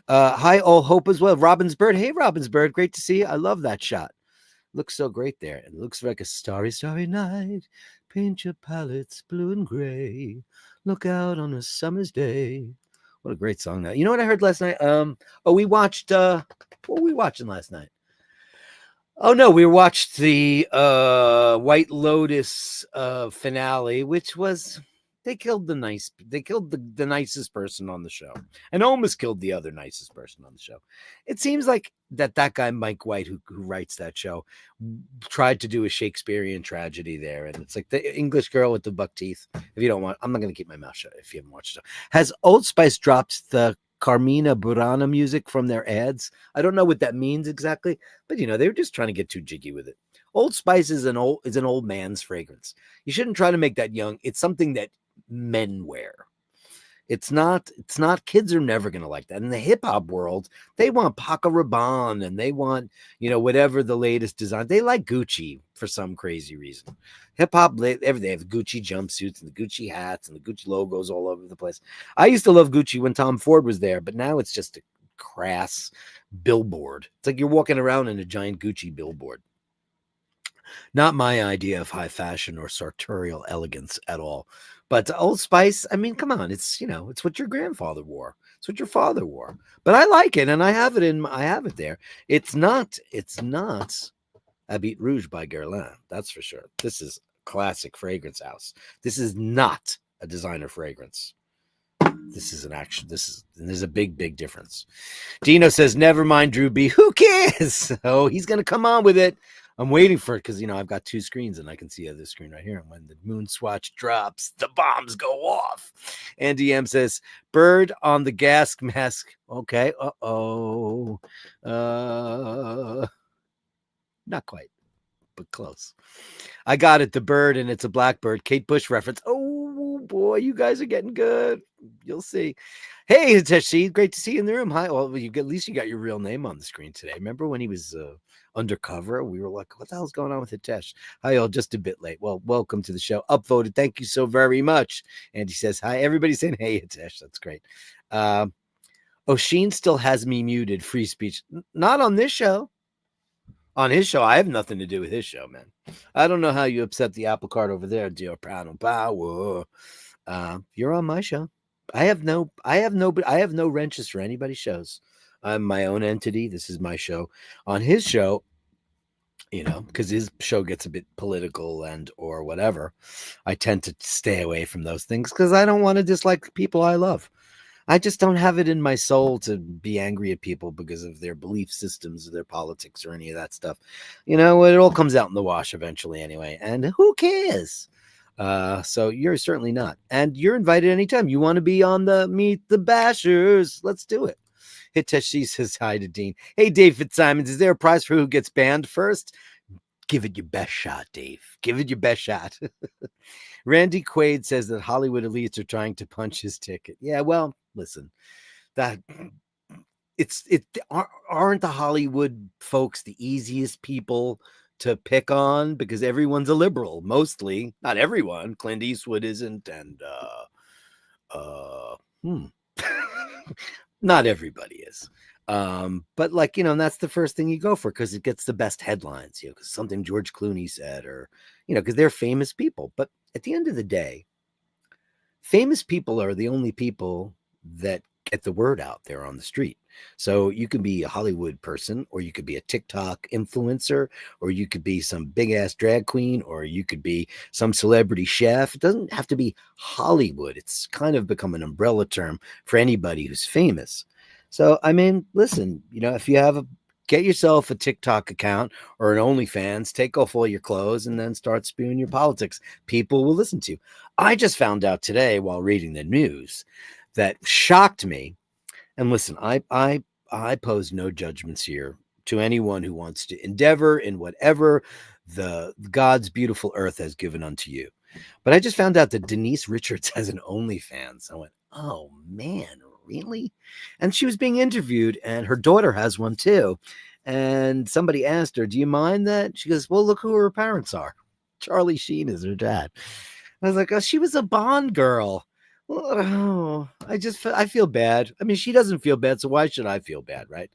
Hi, all hope as well. Robin's Bird. Hey, Robin's Bird. Great to see you. I love that shot. Looks so great there. It looks like a starry, starry night. Paint your palettes blue and gray. Look out on a summer's day. What a great song that. You know what I heard last night? We watched what were we watching last night? Oh no, we watched the White Lotus finale, which was they killed the nicest person on the show and almost killed the other nicest person on the show. It seems like that guy Mike White who writes that show tried to do a Shakespearean tragedy there, and it's like the English girl with the buck teeth. If you don't want, I'm not going to keep my mouth shut if you haven't watched it. Has Old Spice dropped the Carmina Burana music from their ads? I don't know what that means exactly, but they were just trying to get too jiggy with it. Old Spice is an old man's fragrance. You shouldn't try to make that young. It's something that men wear. It's not kids are never going to like that. In the hip hop world, they want Paco Rabanne and they want, whatever the latest design. They like Gucci for some crazy reason. Hip hop, they have Gucci jumpsuits and the Gucci hats and the Gucci logos all over the place. I used to love Gucci when Tom Ford was there, but now it's just a crass billboard. It's like you're walking around in a giant Gucci billboard. Not my idea of high fashion or sartorial elegance at all. But Old Spice, I mean, come on, it's it's what your grandfather wore. It's what your father wore. But I like it, and I have it there. It's not Habit Rouge by Guerlain, that's for sure. This is classic fragrance house. This is not a designer fragrance. This is there's a big difference. Dino says, never mind, Drew B. Who cares? Oh, he's going to come on with it. I'm waiting for it because, I've got two screens and I can see this screen right here. And when the moon swatch drops, the bombs go off. Andy M says, bird on the gas mask. Okay. Not quite, but close. I got it. The bird, and it's a blackbird. Kate Bush reference. Oh, boy, you guys are getting good. You'll see. Hey, Hiteshi, great to see you in the room. Hi. Well, at least you got your real name on the screen today. Remember when he was undercover? We were like, what the hell's going on with Hitesh? Hi, all. Just a bit late. Well, welcome to the show. Upvoted. Thank you so very much. And he says, hi. Everybody's saying, hey, Hitesh. That's great. O'Sheen still has me muted. Free speech. Not on this show. On his show, I have nothing to do with his show, man. I don't know how you upset the apple cart over there, dear panel power. You're on my show. I have no wrenches for anybody's shows. I'm my own entity. This is my show. On his show, because his show gets a bit political and or whatever, I tend to stay away from those things because I don't want to dislike people I love. I just don't have it in my soul to be angry at people because of their belief systems or their politics or any of that stuff. It all comes out in the wash eventually anyway. And who cares? So you're certainly not. And you're invited anytime. You want to be on the Meet the Bashers? Let's do it. Hiteshi says hi to Dean. Hey, Dave Fitzsimons, is there a prize for who gets banned first? Give it your best shot, Dave. Give it your best shot. Randy Quaid says that Hollywood elites are trying to punch his ticket. Yeah, well, listen, that aren't the Hollywood folks the easiest people to pick on because everyone's a liberal, mostly. Not everyone. Clint Eastwood isn't, and hmm. Not everybody is. But like, and that's the first thing you go for because it gets the best headlines, because something George Clooney said, or, because they're famous people. But at the end of the day, famous people are the only people that get the word out there on the street. So you can be a Hollywood person, or you could be a TikTok influencer, or you could be some big ass drag queen, or you could be some celebrity chef. It doesn't have to be Hollywood. It's kind of become an umbrella term for anybody who's famous. So, I mean, listen, if you get yourself a TikTok account or an OnlyFans, take off all your clothes and then start spewing your politics. People will listen to you. I just found out today while reading the news that shocked me. And listen, I pose no judgments here to anyone who wants to endeavor in whatever the God's beautiful earth has given unto you. But I just found out that Denise Richards has an OnlyFans. I went, oh man, really? And she was being interviewed, and her daughter has one too. And somebody asked her, do you mind that? She goes, well, look who her parents are. Charlie Sheen is her dad. I was like, oh, she was a Bond girl. Oh, I feel bad. I mean, she doesn't feel bad, so why should I feel bad, right?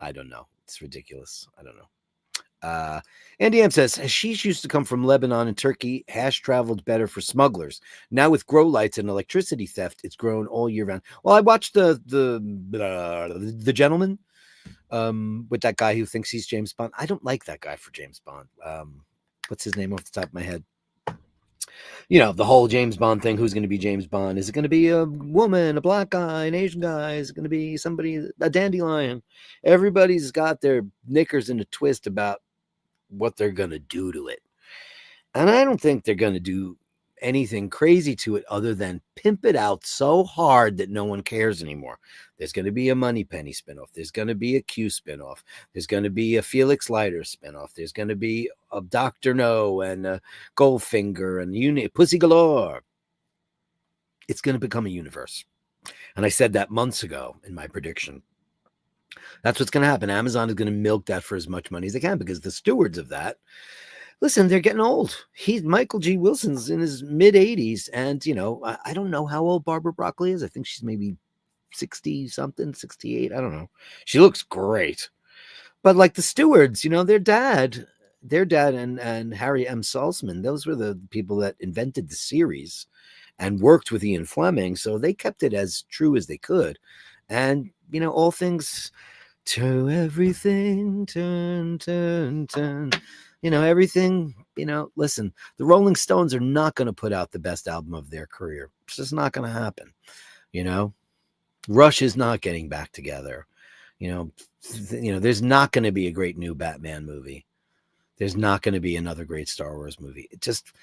I don't know. It's ridiculous. I don't know. Andy M says, hashish used to come from Lebanon and Turkey. Hash traveled better for smugglers. Now with grow lights and electricity theft, it's grown all year round. Well, I watched the Gentleman with that guy who thinks he's James Bond. I don't like that guy for James Bond. What's his name off the top of my head? The whole James Bond thing. Who's going to be James Bond? Is it going to be a woman, a black guy, an Asian guy? Is it going to be somebody, a dandelion? Everybody's got their knickers in a twist about what they're going to do to it. And I don't think they're going to do anything crazy to it other than pimp it out so hard that no one cares anymore. There's going to be a Moneypenny spinoff. There's going to be a Q spinoff. There's going to be a Felix Leiter spinoff. There's going to be a Dr. No and a Goldfinger and Pussy Galore. It's going to become a universe. And I said that months ago in my prediction. That's what's going to happen. Amazon is going to milk that for as much money as they can because the stewards of that, listen, they're getting old. Michael G. Wilson's in his mid-80s. And, I don't know how old Barbara Broccoli is. I think she's maybe 60-something, 68. I don't know. She looks great. But like the stewards, their dad and Harry M. Saltzman, those were the people that invented the series and worked with Ian Fleming. So they kept it as true as they could. And, all things to everything, turn. Everything, listen, the Rolling Stones are not going to put out the best album of their career. It's just not going to happen. Rush is not getting back together. There's not going to be a great new Batman movie. There's not going to be another great Star Wars movie. It just,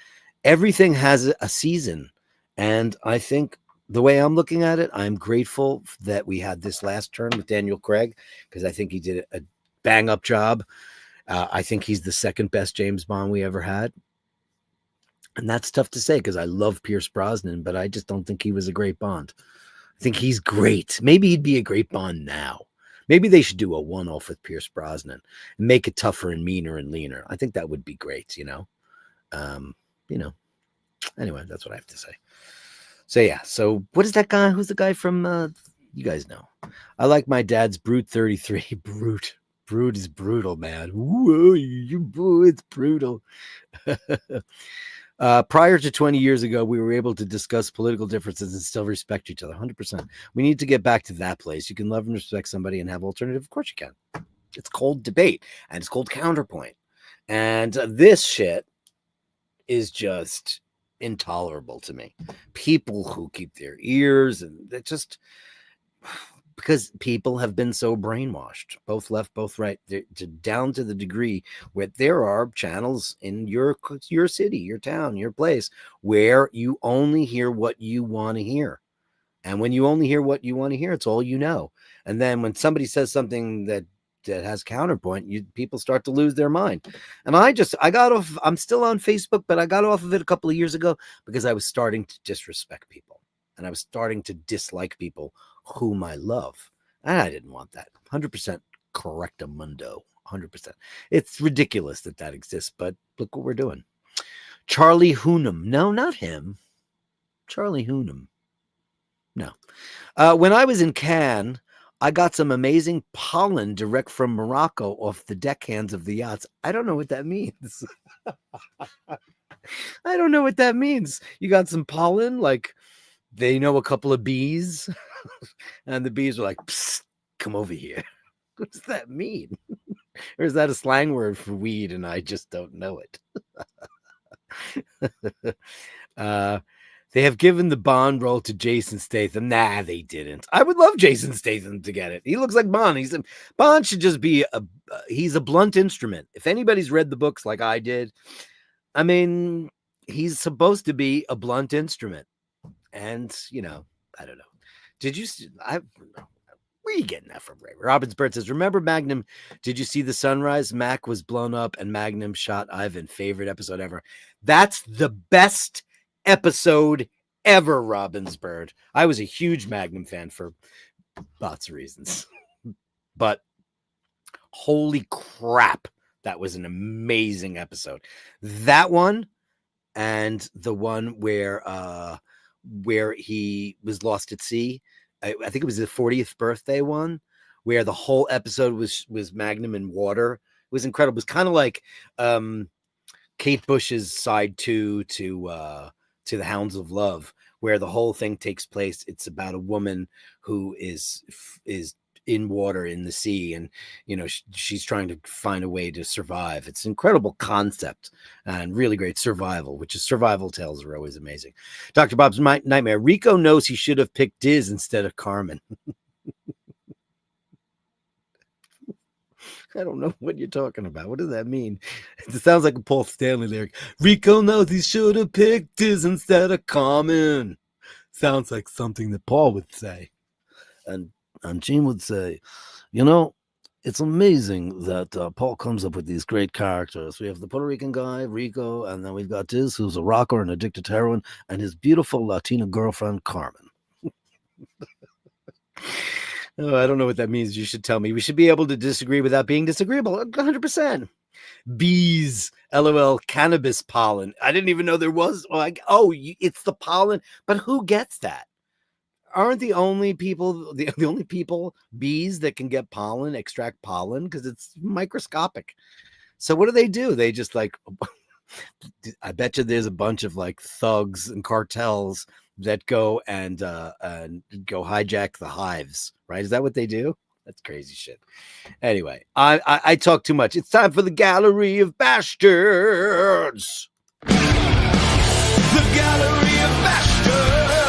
everything has a season. And I think the way I'm looking at it, I'm grateful that we had this last turn with Daniel Craig, because I think he did a bang up job. I think he's the second best James Bond we ever had. And that's tough to say because I love Pierce Brosnan, but I just don't think he was a great Bond. I think he's great. Maybe he'd be a great Bond now. Maybe they should do a one-off with Pierce Brosnan and make it tougher and meaner and leaner. I think that would be great, Anyway, that's what I have to say. So, yeah. So what is that guy? Who's the guy from, you guys know. I like my dad's Brute 33. Brute is brutal, man. Whoa, it's brutal. Prior to 20 years ago, we were able to discuss political differences and still respect each other. 100%. We need to get back to that place. You can love and respect somebody and have alternative. Of course you can. It's called debate and it's called counterpoint. And this shit is just intolerable to me. People who keep their ears and that just... because people have been so brainwashed, both left, both right, down to the degree where there are channels in your city, your town, your place, where you only hear what you want to hear. And when you only hear what you want to hear, it's all you know. And then when somebody says something that has counterpoint, people start to lose their mind. And I got off, I'm still on Facebook, but I got off of it a couple of years ago because I was starting to disrespect people. And I was starting to dislike people whom I love. I didn't want that. 100% correctamundo. 100%. It's ridiculous that exists, but look what we're doing. Charlie Hunnam. No, not him. Charlie Hunnam. No. When I was in Cannes, I got some amazing pollen direct from Morocco off the deckhands of the yachts. I don't know what that means. I don't know what that means. You got some pollen, like they know a couple of bees, and the bees were like, psst, come over here. What does that mean? Or is that a slang word for weed and I just don't know it? They have given the Bond role to Jason Statham. Nah, they didn't. I would love Jason Statham to get it. He looks like Bond. Bond should just be he's a blunt instrument. If anybody's read the books like I did, I mean, he's supposed to be a blunt instrument. And, I don't know. Did you see? Where are you getting that from, Ray? Robin's Bird says, remember Magnum? Did you see the sunrise? Mac was blown up and Magnum shot Ivan. Favorite episode ever. That's the best episode ever, Robin's Bird. I was a huge Magnum fan for lots of reasons. But holy crap, that was an amazing episode. That one and the one where he was lost at sea. I think it was the 40th birthday one, where the whole episode was Magnum in water. It was incredible. It was kind of like Kate Bush's side 2 to the Hounds of Love, where the whole thing takes place. It's about a woman who is in water in the sea, and she's trying to find a way to survive. It's an incredible concept and really great survival, which is survival tales are always amazing. Dr. Bob's Nightmare. Rico knows he should have picked Diz instead of Carmen. I don't know what you're talking about. What does that mean? It sounds like a Paul Stanley lyric. Rico knows he should have picked Diz instead of Carmen. Sounds like something that Paul would say. And Gene would say, it's amazing that Paul comes up with these great characters. We have the Puerto Rican guy, Rico, and then we've got Diz, who's a rocker and addicted to heroin, and his beautiful Latina girlfriend, Carmen. Oh, I don't know what that means. You should tell me. We should be able to disagree without being disagreeable. 100%. Bees, LOL, cannabis pollen. I didn't even know there was. It's the pollen. But who gets that? Aren't the only people, the only people, bees that can get pollen, extract pollen? Because it's microscopic. So what do? They just like, I bet you there's a bunch of like thugs and cartels that go and go hijack the hives, right? Is that what they do? That's crazy shit. Anyway, I talk too much. It's time for the Gallery of Bastards. The Gallery of Bastards.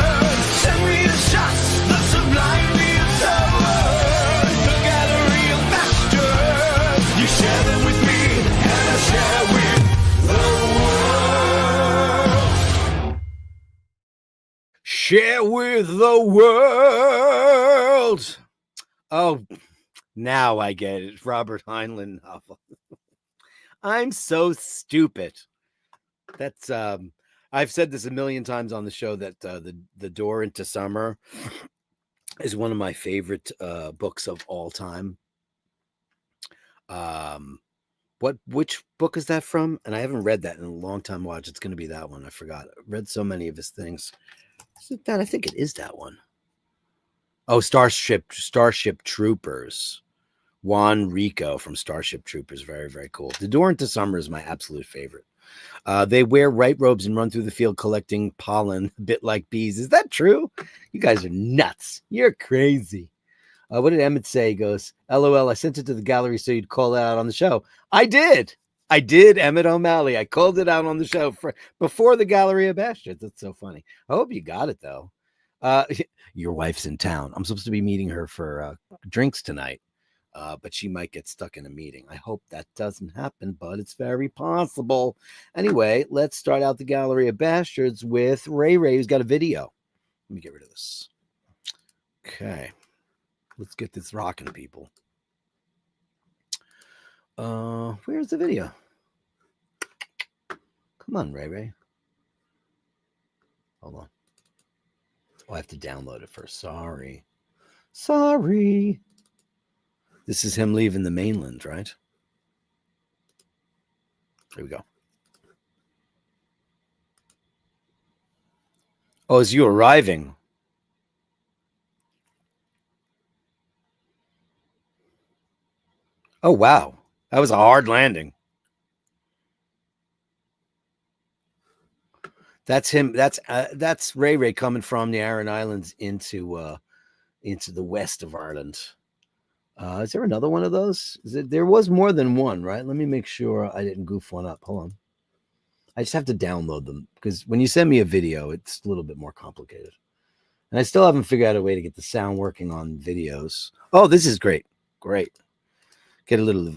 Send me the shots, the sublime, the absurd. The Gallery of Bastards. You share them with me, and I share with the world. Share with the world. Oh, now I get it. Robert Heinlein novel. I'm so stupid. That's I've said this a million times on the show that the Door into Summer is one of my favorite books of all time. Which book is that from? And I haven't read that in a long time. Watch, it's going to be that one. I forgot. I read so many of his things. Is it that? I think it is that one. Oh, Starship Troopers. Juan Rico from Starship Troopers. Very, very cool. The Door into Summer is my absolute favorite. They wear white robes and run through the field collecting pollen, a bit like bees. Is that true? You guys are nuts. You're crazy. What did Emmett say? He goes, LOL, I sent it to the gallery so you'd call it out on the show. I did, Emmett O'Malley. I called it out on the show before the Gallery of Bastards. That's so funny. I hope you got it, though. Your wife's in town. I'm supposed to be meeting her for drinks tonight. But she might get stuck in a meeting. I hope that doesn't happen, but it's very possible. Anyway, let's start out the Gallery of Bastards with Ray, who's got a video. Let me get rid of this. Okay. Let's get this rocking, people. Where's the video? Come on, Ray. Hold on. Oh, I have to download it first. Sorry. Sorry. This is him leaving the mainland, right? Here we go. Oh, is you arriving? Oh, wow. That was a hard landing. That's him. That's Ray Ray coming from the Aran Islands into the west of Ireland. Is there another one of those? There was more than one, right? Let me make sure I didn't goof one up. Hold on. I just have to download them because when you send me a video, it's a little bit more complicated. And I still haven't figured out a way to get the sound working on videos. Oh, this is great. Great. Get a little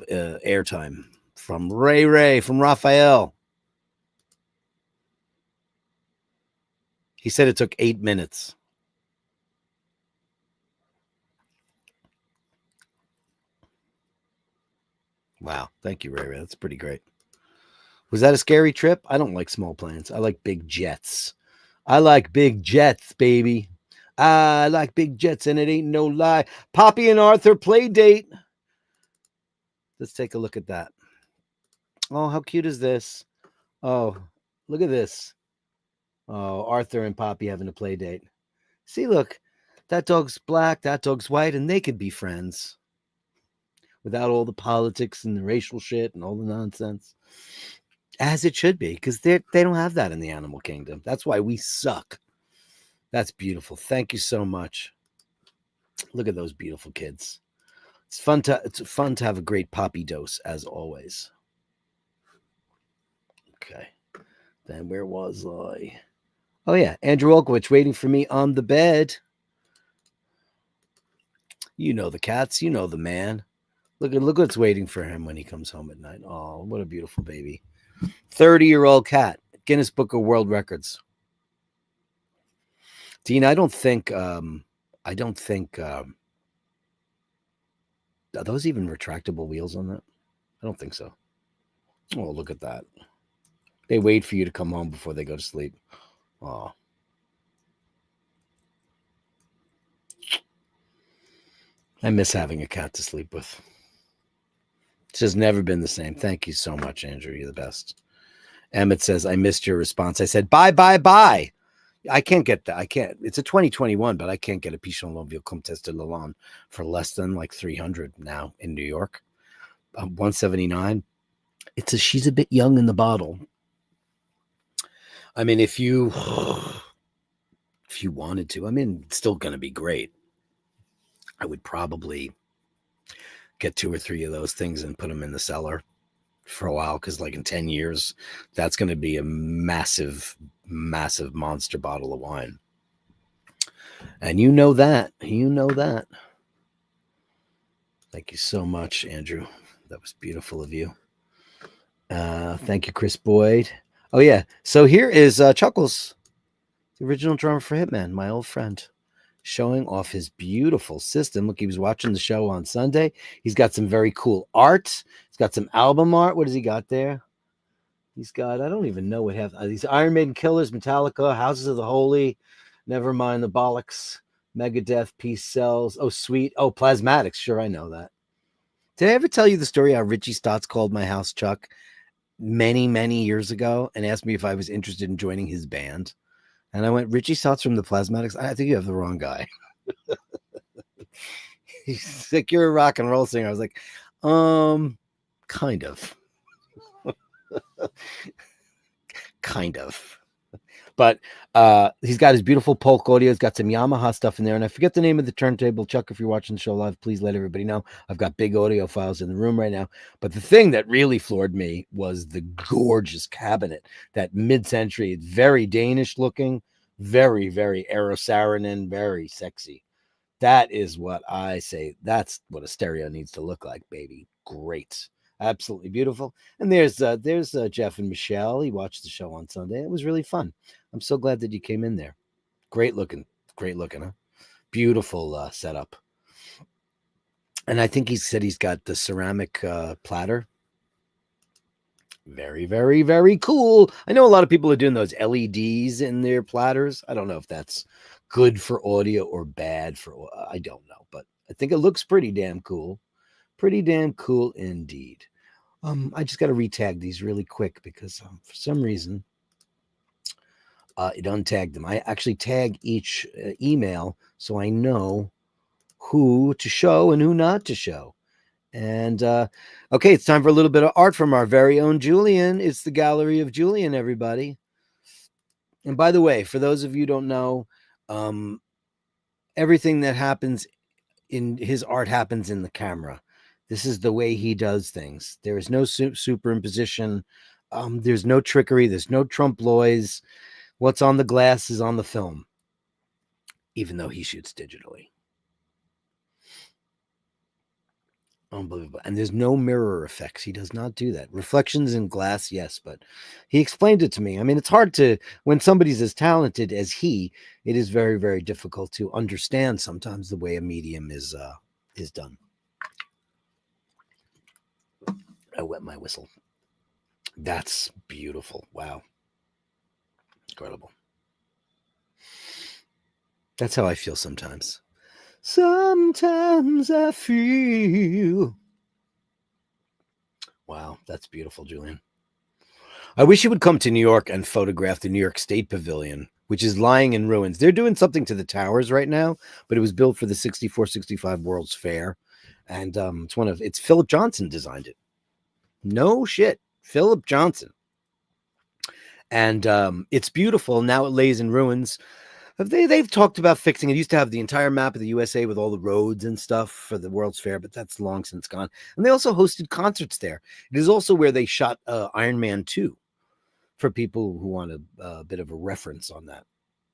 airtime from Ray Ray, from Raphael. He said it took 8 minutes. Wow. Thank you, Ray Ray. That's pretty great. Was that a scary trip? I don't like small planes. I like big jets. I like big jets, baby. I like big jets, and it ain't no lie. Poppy and Arthur play date. Let's take a look at that. Oh, how cute is this? Oh, look at this. Oh, Arthur and Poppy having a play date. See, look, that dog's black, that dog's white, and they could be friends without all the politics and the racial shit and all the nonsense. As it should be, because they don't have that in the animal kingdom. That's why we suck. That's beautiful. Thank you so much. Look at those beautiful kids. It's fun to have a great poppy dose, as always. Okay. Then where was I? Oh yeah, Andrew Olkowicz waiting for me on the bed. You know the cats, you know the man. Look what's waiting for him when he comes home at night. Oh, what a beautiful baby. 30-year-old cat. Guinness Book of World Records. Dean, I don't think are those even retractable wheels on that? I don't think so. Oh, look at that. They wait for you to come home before they go to sleep. Oh. I miss having a cat to sleep with. It's just never been the same. Thank you so much, Andrew. You're the best. Emmett says, I missed your response. I said, bye, bye, bye. I can't get that. I can't. It's a 2021, but I can't get a Pichon Longueville Comtesse de Lalande for less than like 300 now in New York. 179. She's a bit young in the bottle. I mean, if you wanted to, I mean, it's still going to be great. I would probably get 2 or 3 of those things and put them in the cellar for a while, because like in 10 years, that's going to be a massive, massive monster bottle of wine. And you know that. You know that. Thank you so much, Andrew. That was beautiful of you. Thank you, Chris Boyd. Oh, yeah. So here is Chuckles, the original drummer for Hitman, my old friend, showing off his beautiful system. Look, he was watching the show on Sunday. He's got some very cool art. He's got some album art. What has he got there? He's got, I don't even know what have these Iron Maiden, Killers, Metallica, Houses of the Holy, Nevermind the Bollocks, Megadeth, Peace Cells. Oh, Sweet. Oh, Plasmatics. Sure, I know that. Did I ever tell you the story how Richie Stotts called my house, Chuck, many, many years ago and asked me if I was interested in joining his band? And I went, Richie Stotts from the Plasmatics? I think you have the wrong guy. He's like, you're a rock and roll singer. I was like, kind of. Kind of. But he's got his beautiful Polk audio. He's got some Yamaha stuff in there. And I forget the name of the turntable. Chuck, if you're watching the show live, please let everybody know. I've got big audio files in the room right now. But the thing that really floored me was the gorgeous cabinet. That mid-century, very Danish looking, very, very Eero Saarinen, very sexy. That is what I say. That's what a stereo needs to look like, baby. Great. Absolutely beautiful. And there's Jeff and Michelle. He watched the show on Sunday. It was really fun. I'm so glad that you came in there. Great looking, huh? Beautiful setup. And I think he said he's got the ceramic platter. Very, very, very cool. I know a lot of people are doing those LEDs in their platters. I don't know if that's good for audio or bad for, I don't know, but I think it looks pretty damn cool. Pretty damn cool indeed. I just got to retag these really quick because for some reason it untagged them. I actually tag each email so I know who to show and who not to show. And okay, it's time for a little bit of art from our very own Julian. It's the Gallery of Julian, everybody. And by the way, for those of you who don't know, everything that happens in his art happens in the camera. This is the way he does things. There is no superimposition. There's no trickery. There's no trompe l'oeils. What's on the glass is on the film, even though he shoots digitally. Unbelievable. And there's no mirror effects. He does not do that. Reflections in glass, yes, but he explained it to me. I mean, it's hard to, when somebody's as talented as he, it is very, very difficult to understand sometimes the way a medium is done. I wet my whistle. That's beautiful. Wow. Incredible. That's how I feel sometimes. Sometimes I feel. Wow, that's beautiful, Julian. I wish you would come to New York and photograph the New York State Pavilion, which is lying in ruins. They're doing something to the towers right now, but it was built for the 64-65 World's Fair. And it's Philip Johnson designed it. No shit. Philip Johnson. And it's beautiful. Now it lays in ruins. They've talked about fixing it. It used to have the entire map of the USA with all the roads and stuff for the World's Fair, but that's long since gone. And they also hosted concerts there. It is also where they shot Iron Man 2 for people who want a bit of a reference on that.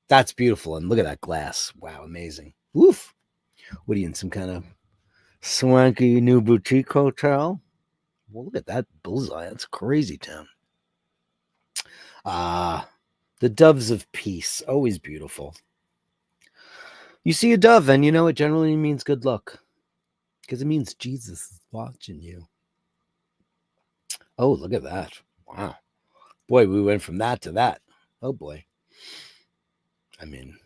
That's beautiful. And look at that glass. Wow, amazing. Woof. What are you in, some kind of swanky new boutique hotel? Well, look at that bullseye. That's crazy town. The doves of peace, always beautiful. You see a dove and you know it generally means good luck because it means Jesus is watching you. Oh, look at that. Wow. Boy, we went from that to that. Oh, boy. I mean,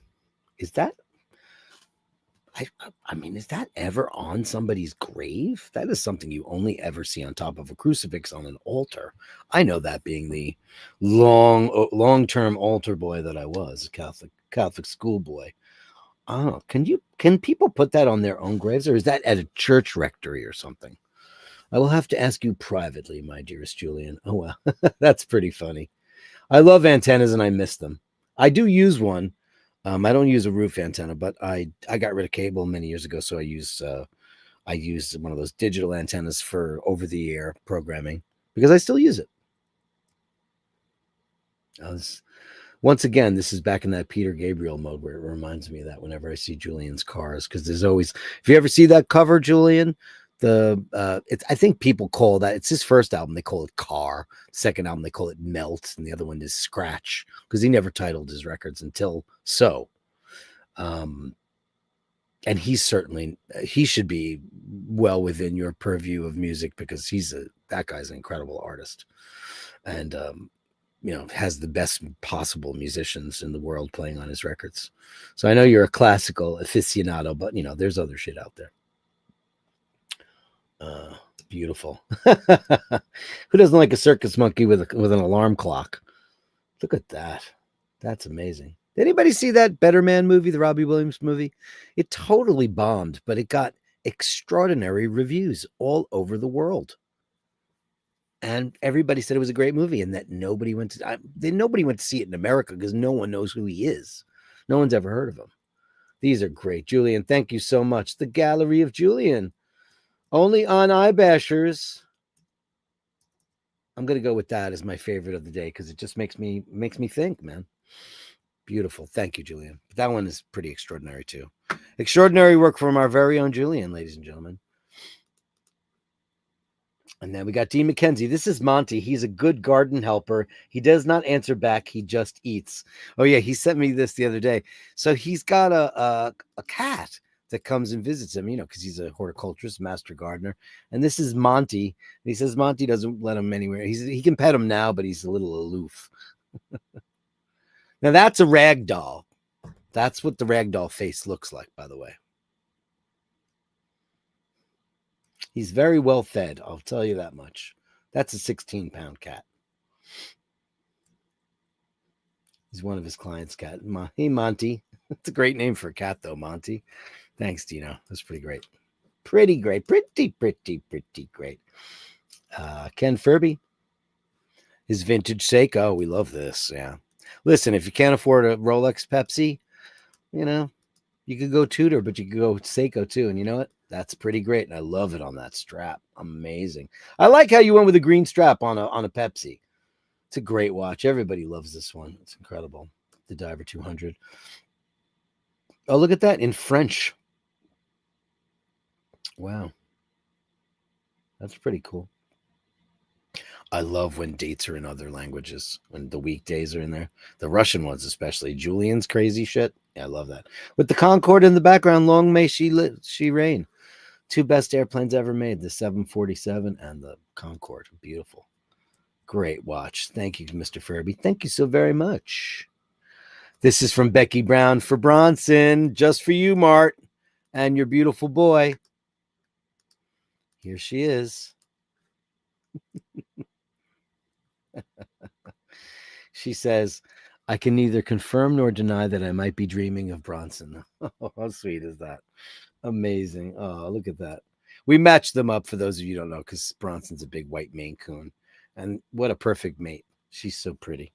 is that... I mean, is that ever on somebody's grave? That is something you only ever see on top of a crucifix on an altar. I know that being the long-term altar boy that I was, Catholic school boy. Oh, can people put that on their own graves, or is that at a church rectory or something? I will have to ask you privately, my dearest Julian. Oh, well, that's pretty funny. I love antennas and I miss them. I do use one. I don't use a roof antenna, but I got rid of cable many years ago, so I used one of those digital antennas for over-the-air programming because I still use it. Once again, this is back in that Peter Gabriel mode where it reminds me of that whenever I see Julian's cars, because there's always, if you ever see that cover, Julian, I think people call that, it's his first album, they call it Car. Second album, they call it Melt, and the other one is Scratch, because he never titled his records until so. And he should be well within your purview of music because that guy's an incredible artist. And, has the best possible musicians in the world playing on his records. So I know you're a classical aficionado, but there's other shit out there. Beautiful. Who doesn't like a circus monkey with an alarm clock? Look at that. That's amazing. Did anybody see that Better Man movie, the Robbie Williams movie? It totally bombed, but it got extraordinary reviews all over the world. And everybody said it was a great movie, and that nobody went to see it in America because no one knows who he is. No one's ever heard of him. These are great. Julian, thank you so much. The Gallery of Julian. Only on iBashers. I'm going to go with that as my favorite of the day because it just makes me think, man. Beautiful. Thank you, Julian. But that one is pretty extraordinary, too. Extraordinary work from our very own Julian, ladies and gentlemen. And then we got Dean McKenzie. This is Monty. He's a good garden helper. He does not answer back. He just eats. Oh, yeah. He sent me this the other day. So he's got a cat that comes and visits him, because he's a horticulturist, master gardener. And this is Monty. And he says Monty doesn't let him anywhere. He can pet him now, but he's a little aloof. Now, that's a rag doll. That's what the ragdoll face looks like, by the way. He's very well fed, I'll tell you that much. That's a 16-pound cat. He's one of his clients' cat. Hey, Monty. It's a great name for a cat, though, Monty. Thanks, Dino. That's pretty great. Pretty great. Pretty great. Ken Furby. His vintage Seiko. We love this. Yeah. Listen, if you can't afford a Rolex Pepsi, you know, you could go Tudor, but you could go Seiko too. And you know what? That's pretty great. And I love it on that strap. Amazing. I like how you went with a green strap on a Pepsi. It's a great watch. Everybody loves this one. It's incredible. The Diver 200. Oh, look at that in French. Wow. That's pretty cool. I love when dates are in other languages, when the weekdays are in there. The Russian ones, especially. Julian's crazy shit. Yeah, I love that. With the Concorde in the background, long may she reign. Two best airplanes ever made, the 747 and the Concorde. Beautiful. Great watch. Thank you, Mr. Furby. Thank you so very much. This is from Becky Brown for Bronson. Just for you, Mart, and your beautiful boy. Here she is. She says, I can neither confirm nor deny that I might be dreaming of Bronson. Oh, how sweet is that? Amazing. Oh, look at that. We matched them up for those of you who don't know, because Bronson's a big white Maine Coon. And what a perfect mate. She's so pretty.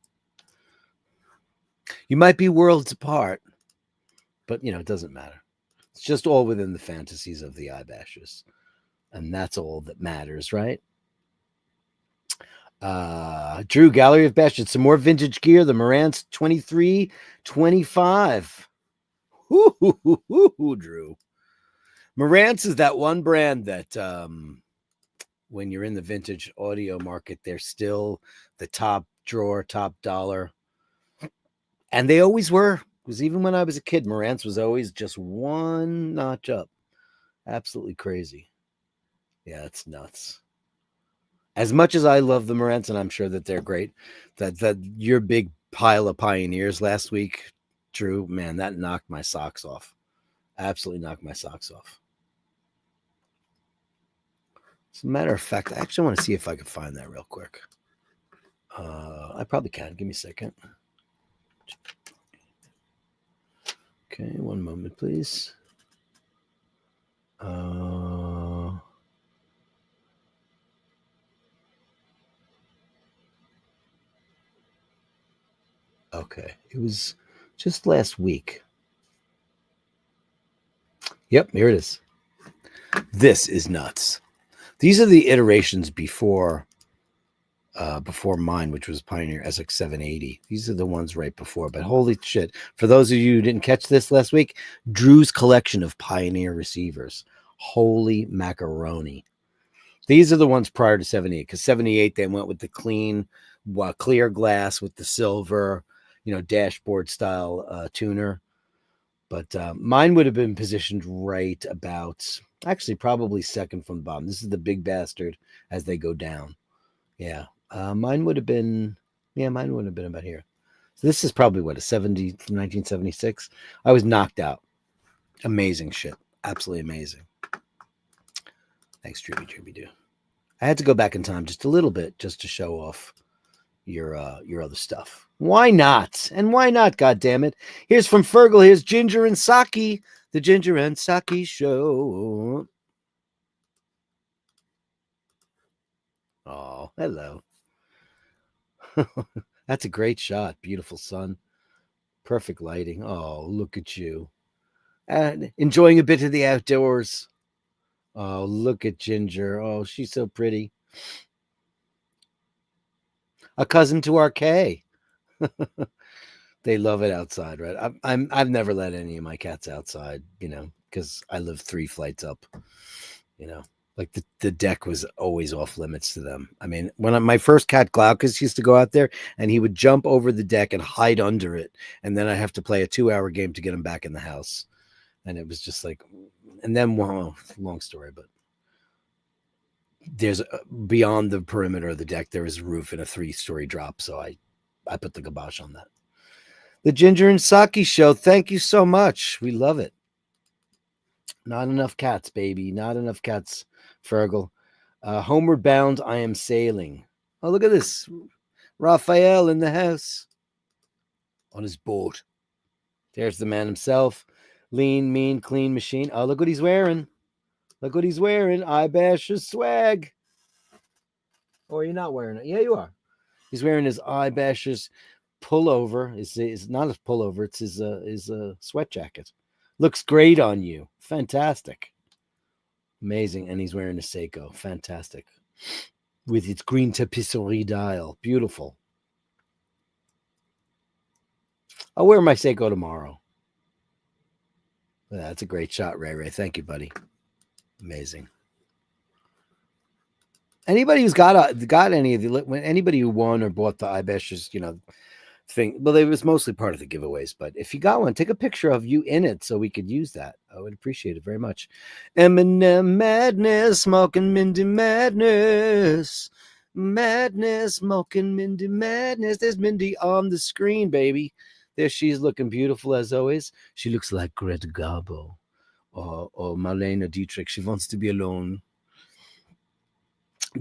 You might be worlds apart, but, it doesn't matter. It's just all within the fantasies of the iBashers. And that's all that matters, right? Drew, Gallery of Bashtards, some more vintage gear. The Marantz 2325. Drew. Marantz is that one brand that when you're in the vintage audio market, they're still the top drawer, top dollar. And they always were. Because even when I was a kid, Marantz was always just one notch up. Absolutely crazy. Yeah, it's nuts. As much as I love the Marantz, and I'm sure that they're great, that your big pile of Pioneers last week, Drew, man, that knocked my socks off. Absolutely knocked my socks off. As a matter of fact, I actually want to see if I can find that real quick. I probably can. Give me a second. Okay, one moment, please. Okay, it was just last week. Yep, here it is. This is nuts. These are the iterations before mine, which was Pioneer SX 780. These are the ones right before. But holy shit! For those of you who didn't catch this last week, Drew's collection of Pioneer receivers. Holy macaroni! These are the ones prior to 78, because 78 they went with the clear glass with the silver, dashboard style tuner. But mine would have been positioned right about, actually, probably second from the bottom. This is the big bastard as they go down. Yeah. Mine would have been about here. So this is probably what, 1976. I was knocked out. Amazing shit. Absolutely amazing. Thanks, Drooby Doo. I had to go back in time just a little bit just to show off your other stuff. Why not? And why not, goddammit? Here's from Fergal. Here's Ginger and Saki. The Ginger and Saki Show. Oh, hello. That's a great shot. Beautiful sun. Perfect lighting. Oh, look at you. And enjoying a bit of the outdoors. Oh, look at Ginger. Oh, she's so pretty. A cousin to our Kay. They love it outside, right? I've never let any of my cats outside, because I live 3 flights up. Like the deck was always off limits to them. I mean, when my first cat Glaucus used to go out there, and he would jump over the deck and hide under it, and then I have to play a 2-hour game to get him back in the house. And it was just like, and then, well, long story, but there's beyond the perimeter of the deck, there is a roof and a 3-story drop. So I put the kibosh on that. The Ginger and Saki Show. Thank you so much. We love it. Not enough cats, baby. Not enough cats, Fergal. Homeward bound, I am sailing. Oh, look at this. Raphael in the house on his boat. There's the man himself. Lean, mean, clean machine. Oh, look what he's wearing. Look what he's wearing. iBashers swag. Or you're not wearing it. Yeah, you are. He's wearing his iBashers pullover. It's not a pullover. It's his sweat jacket. Looks great on you. Fantastic. Amazing. And he's wearing a Seiko. Fantastic. With its green tapisserie dial. Beautiful. I'll wear my Seiko tomorrow. That's a great shot, Ray Ray. Thank you, buddy. Amazing. Anybody who's got any of anybody who won or bought the iBashers, thing. Well, it was mostly part of the giveaways, but if you got one, take a picture of you in it so we could use that. I would appreciate it very much. Eminem madness, smoking Mindy madness. Madness, smoking Mindy madness. There's Mindy on the screen, baby. There she's looking beautiful as always. She looks like Greta Garbo or Marlene Dietrich. She wants to be alone.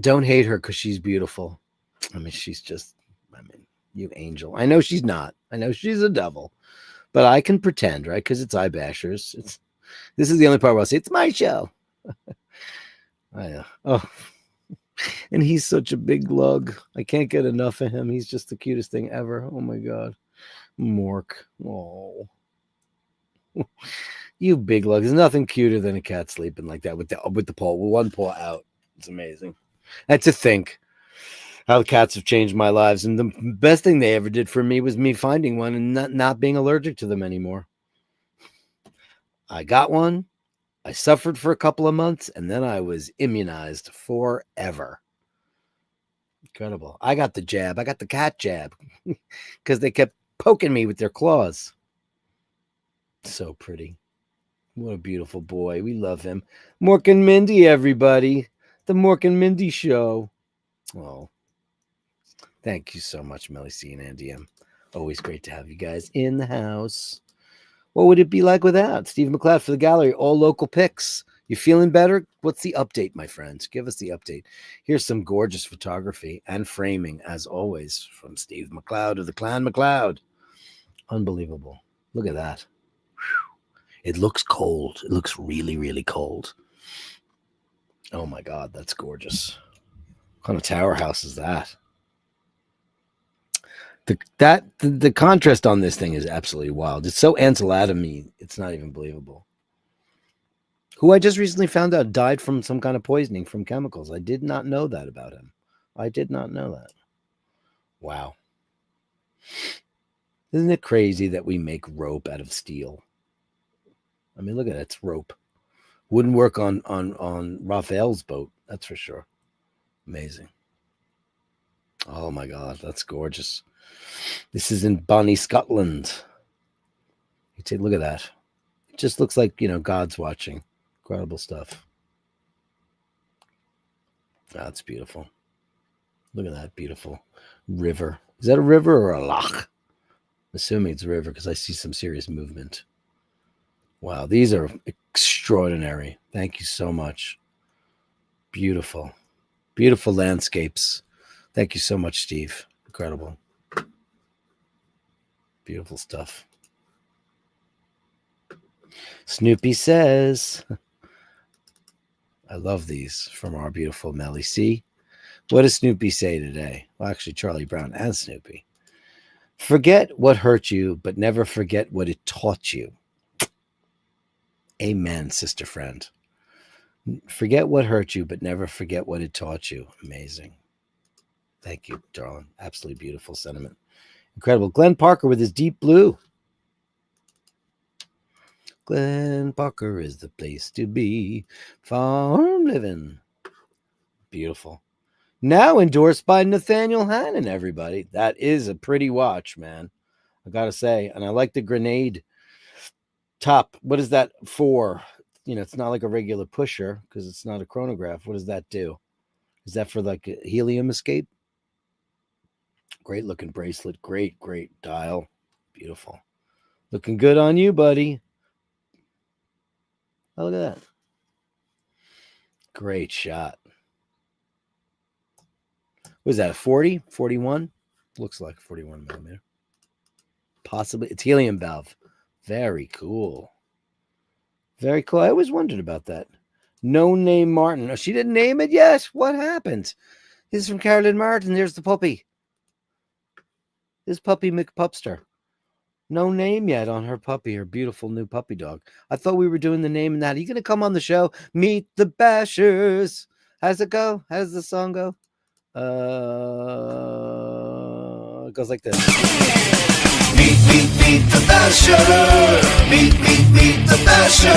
Don't hate her because she's beautiful. I mean, you angel. I know she's not. I know she's a devil. But I can pretend, right? Because it's iBashers. This is the only part where I'll say, it's my show. Oh. And he's such a big lug. I can't get enough of him. He's just the cutest thing ever. Oh, my God. Mork. Oh. You big lug. There's nothing cuter than a cat sleeping like that with the paw, with one paw out. It's amazing. And to think how cats have changed my lives. And the best thing they ever did for me was me finding one and not being allergic to them anymore. I got one. I suffered for a couple of months, and then I was immunized forever. Incredible. I got the jab. I got the cat jab because they kept poking me with their claws. So pretty. What a beautiful boy. We love him. Mork and Mindy, everybody. The Mork and Mindy Show. Oh, thank you so much, Melly C and Andy M. Always great to have you guys in the house. What would it be like without Steve McLeod for the gallery? All local pics. You feeling better? What's the update, my friends? Give us the update. Here's some gorgeous photography and framing, as always, from Steve McLeod of the Clan McLeod. Unbelievable. Look at that. It looks cold. It looks really, really cold. Oh, my God. That's gorgeous. What kind of tower house is that? The contrast on this thing is absolutely wild. It's so Ansel Adamy, it's not even believable. Who I just recently found out died from some kind of poisoning from chemicals. I did not know that about him. I did not know that. Wow. Isn't it crazy that we make rope out of steel? I mean, look at it. It's rope. Wouldn't work on Raphael's boat, that's for sure. Amazing. Oh my God, that's gorgeous. This is in Bonnie, Scotland. You take a look at that. It just looks like, God's watching. Incredible stuff. That's beautiful. Look at that beautiful river. Is that a river or a loch? I'm assuming it's a river because I see some serious movement. Wow, these are extraordinary. Thank you so much. Beautiful. Beautiful landscapes. Thank you so much, Steve. Incredible. Beautiful stuff. Snoopy says, I love these from our beautiful Melly C. What does Snoopy say today? Well, actually, Charlie Brown and Snoopy. Forget what hurt you, but never forget what it taught you. Amen, sister friend. Forget what hurt you, but never forget what it taught you. Amazing. Thank you, darling. Absolutely beautiful sentiment. Incredible. Glenn Parker with his deep blue. Glenn Parker is the place to be. Farm living. Beautiful. Now endorsed by Nathaniel Hannon, everybody. That is a pretty watch, man. I got to say. And I like the grenade top. What is that for? It's not like a regular pusher because it's not a chronograph. What does that do? Is that for like a helium escape? Great looking bracelet. Great, great dial. Beautiful. Looking good on you, buddy. Oh, look at that. Great shot. Was that a 40? 41? Looks like 41 millimeter. Possibly. It's helium valve. Very cool. Very cool. I always wondered about that. No name Martin. Oh, she didn't name it yet. What happened? This is from Carolyn Martin. There's the puppy. This puppy McPupster. No name yet on her puppy, her beautiful new puppy dog. I thought we were doing the name and that. Are you going to come on the show? Meet the Bashers. How's it go? How does the song go? It goes like this. Meet the Basher. Meet the Basher.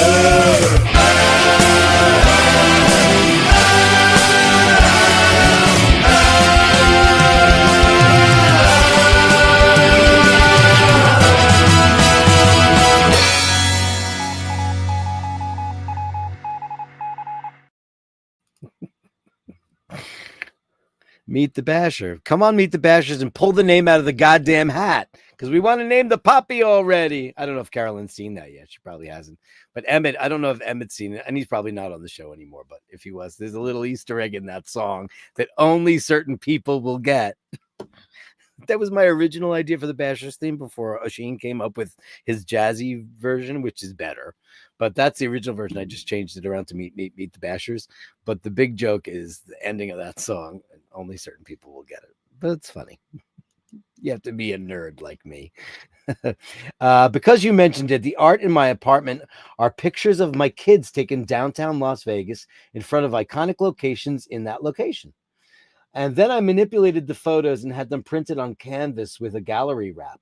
Meet the Basher. Come on, Meet the Bashers and pull the name out of the goddamn hat because we want to name the puppy already. I don't know if Carolyn's seen that yet. She probably hasn't. But Emmett, I don't know if Emmett's seen it, and he's probably not on the show anymore. But if he was, there's a little Easter egg in that song that only certain people will get. That was my original idea for the Bashers theme before Oisin came up with his jazzy version, which is better. But that's the original version. I just changed it around to meet the Bashers. But the big joke is the ending of that song. Only certain people will get it. But it's funny. You have to be a nerd like me. Because you mentioned it, the art in my apartment are pictures of my kids taken downtown Las Vegas in front of iconic locations in that location. And then I manipulated the photos and had them printed on canvas with a gallery wrap.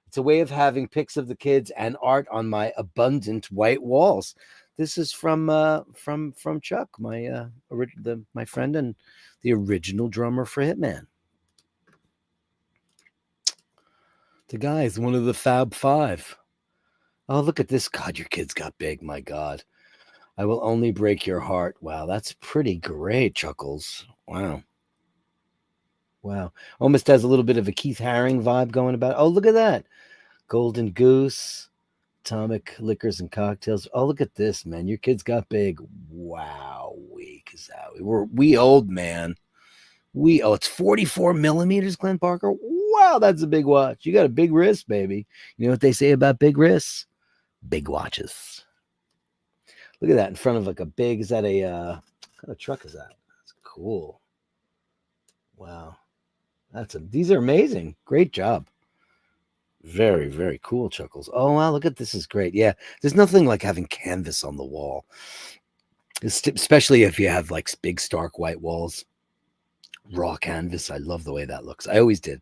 It's a way of having pics of the kids and art on my abundant white walls. This is from Chuck, my friend and the original drummer for Hitman. The guy is one of the Fab Five. Oh, look at this. God, your kids got big. My God. I will only break your heart. Wow, that's pretty great, Chuckles. Wow. Almost has a little bit of a Keith Haring vibe going about. Oh, look at that. Golden Goose, Atomic Liquors and Cocktails. Oh, look at this, man. Your kids got big. Wow. We old, man. It's 44 millimeters, Glenn Parker. Wow, that's a big watch. You got a big wrist, baby. You know what they say about big wrists? Big watches. Look at that in front of like a big, is that what kind of truck is that? That's cool. Wow. These are amazing. Great job. Very, very cool, Chuckles. Oh, wow, look at this. Is great. Yeah, there's nothing like having canvas on the wall, especially if you have like big, stark white walls. Raw canvas. I love the way that looks. I always did.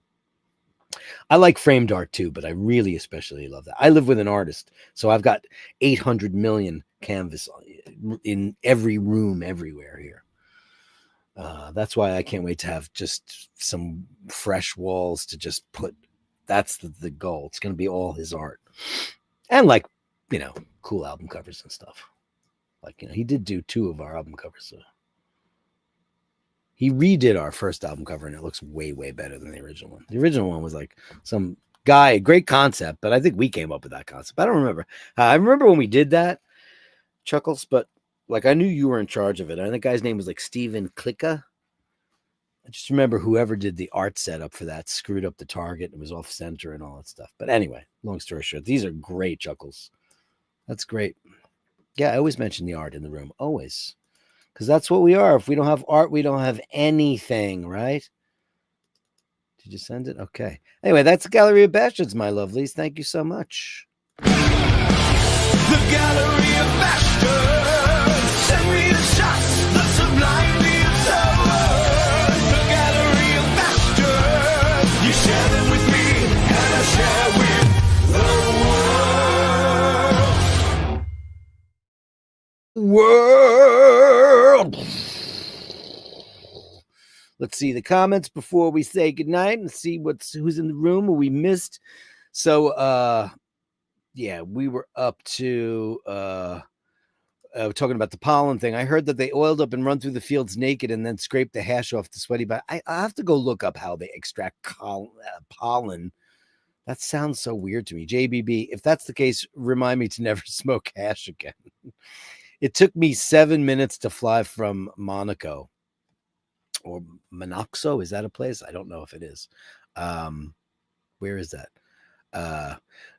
I like framed art too, but I really especially love that. I live with an artist, so I've got 800 million canvas in every room everywhere here. That's why I can't wait to have just some fresh walls to just put. That's the goal. It's going to be all his art. And like, cool album covers and stuff. Like, he did do 2 of our album covers. So he redid our first album cover and it looks way, way better than the original one. The original one was like some guy, great concept, but I think we came up with that concept. I don't remember. I remember when we did that, Chuckles, but like I knew you were in charge of it. And the guy's name was like Steven Klicka. I just remember whoever did the art setup for that screwed up the target and was off center and all that stuff. But anyway, long story short, these are great, Chuckles. That's great. Yeah, I always mention the art in the room. Always. Because that's what we are. If we don't have art, we don't have anything, right? Did you send it? Okay. Anyway, that's the Gallery of Bastards, my lovelies. Thank you so much. The Gallery of Bashtards. Send me the shots, the sublime, the absurd. The Gallery of Bashtards. You share them with me, and I share with the world. Let's see the comments before we say goodnight and see who's in the room or we missed. So, yeah, we were up to talking about the pollen thing. I heard that they oiled up and run through the fields naked and then scrape the hash off the sweaty body. I have to go look up how they extract pollen. That sounds so weird to me. JBB, if that's the case, remind me to never smoke hash again. It took me 7 minutes to fly from Monaco or Monaco. Is that a place? I don't know if it is. Where is that?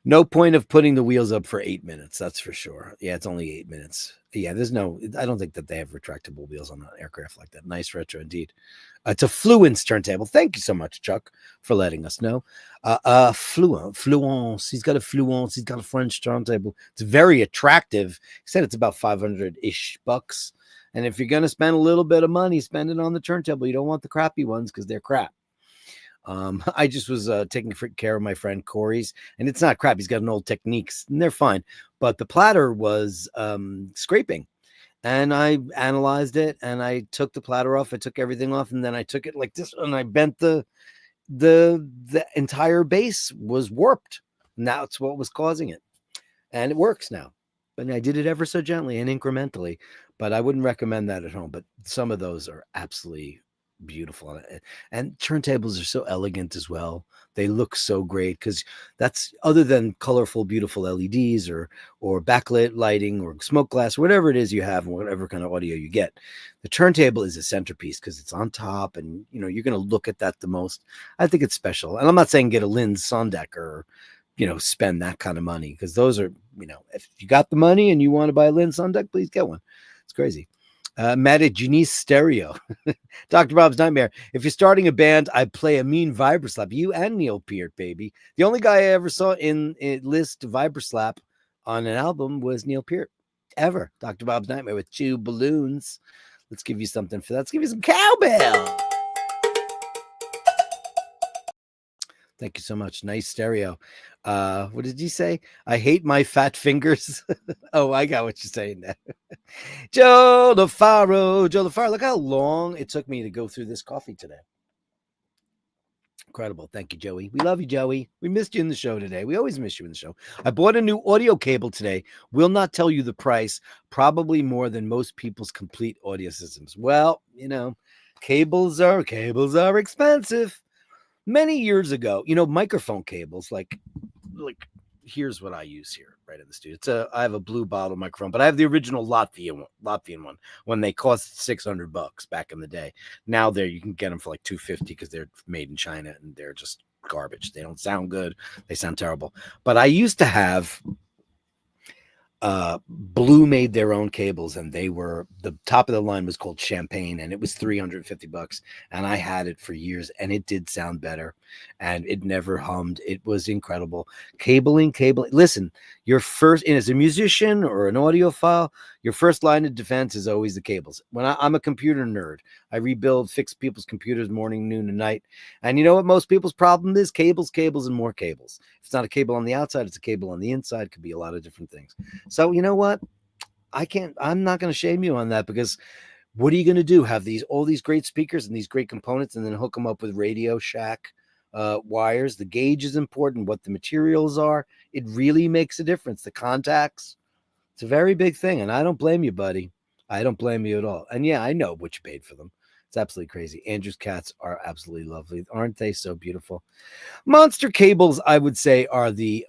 No point of putting the wheels up for 8 minutes. That's for sure. Yeah, it's only 8 minutes. Yeah, I don't think that they have retractable wheels on an aircraft like that. Nice retro indeed. It's a Fluence turntable. Thank you so much, Chuck, for letting us know. Fluence. He's got a Fluence. He's got a French turntable. It's very attractive. He said it's about 500-ish bucks. And if you're going to spend a little bit of money, spend it on the turntable. You don't want the crappy ones because they're crap. I just was taking care of my friend Corey's, and it's not crap. He's got an old Techniques, and they're fine. But the platter was scraping, and I analyzed it, and I took the platter off. I took everything off, and then I took it like this, and I bent the entire base was warped. And that's what was causing it, and it works now. And I did it ever so gently and incrementally, but I wouldn't recommend that at home. But some of those are absolutely beautiful, and turntables are so elegant as well. They look so great because that's, other than colorful beautiful LEDs or backlit lighting or smoke glass, whatever it is you have and whatever kind of audio you get, the turntable is a centerpiece because it's on top, and you're going to look at that the most. I think it's special, and I'm not saying get a Lynn Sondeck or spend that kind of money, because those are, if you got the money and you want to buy a Lynn Sondeck, please get one. It's crazy. Genice Stereo. Dr. Bob's Nightmare. If you're starting a band, I'd play a mean Vibraslap. You and Neil Peart, baby. The only guy I ever saw in list Vibraslap on an album was Neil Peart. Ever. Dr. Bob's Nightmare with 2 balloons. Let's give you something for that. Let's give you some cowbell. Thank you so much. Nice stereo. What did you say? I hate my fat fingers. Oh, I got what you're saying now. Joe LaFaro. Look how long it took me to go through this coffee today. Incredible. Thank you, Joey. We love you, Joey. We missed you in the show today. We always miss you in the show. I bought a new audio cable today. Will not tell you the price. Probably more than most people's complete audio systems. Well, cables are expensive. Many years ago, microphone cables, like here's what I use here right in the studio. I have a blue bottle microphone, but I have the original Latvian one when they cost $600 back in the day. Now you can get them for like $250 because they're made in China and they're just garbage. They don't sound good. They sound terrible. But I used to have Blue made their own cables, and they were, the top of the line was called Champagne, and it was $350, and I had it for years, and it did sound better, and it never hummed. It was incredible. Cabling. Listen, your first, and as a musician or an audiophile, your first line of defense is always the cables. When I'm a computer nerd, I fix people's computers morning, noon, and night. And you know what most people's problem is? Cables, and more cables. If it's not a cable on the outside, it's a cable on the inside. It could be a lot of different things. So you know what? I'm not going to shame you on that, because what are you going to do? Have all these great speakers and these great components, and then hook them up with Radio Shack wires? The gauge is important. What the materials are, it really makes a difference. The contacts, it's a very big thing, and I don't blame you, buddy. I don't blame you at all. And yeah, I know what you paid for them. It's absolutely crazy. Andrew's cats are absolutely lovely. Aren't they so beautiful? Monster cables, I would say, are the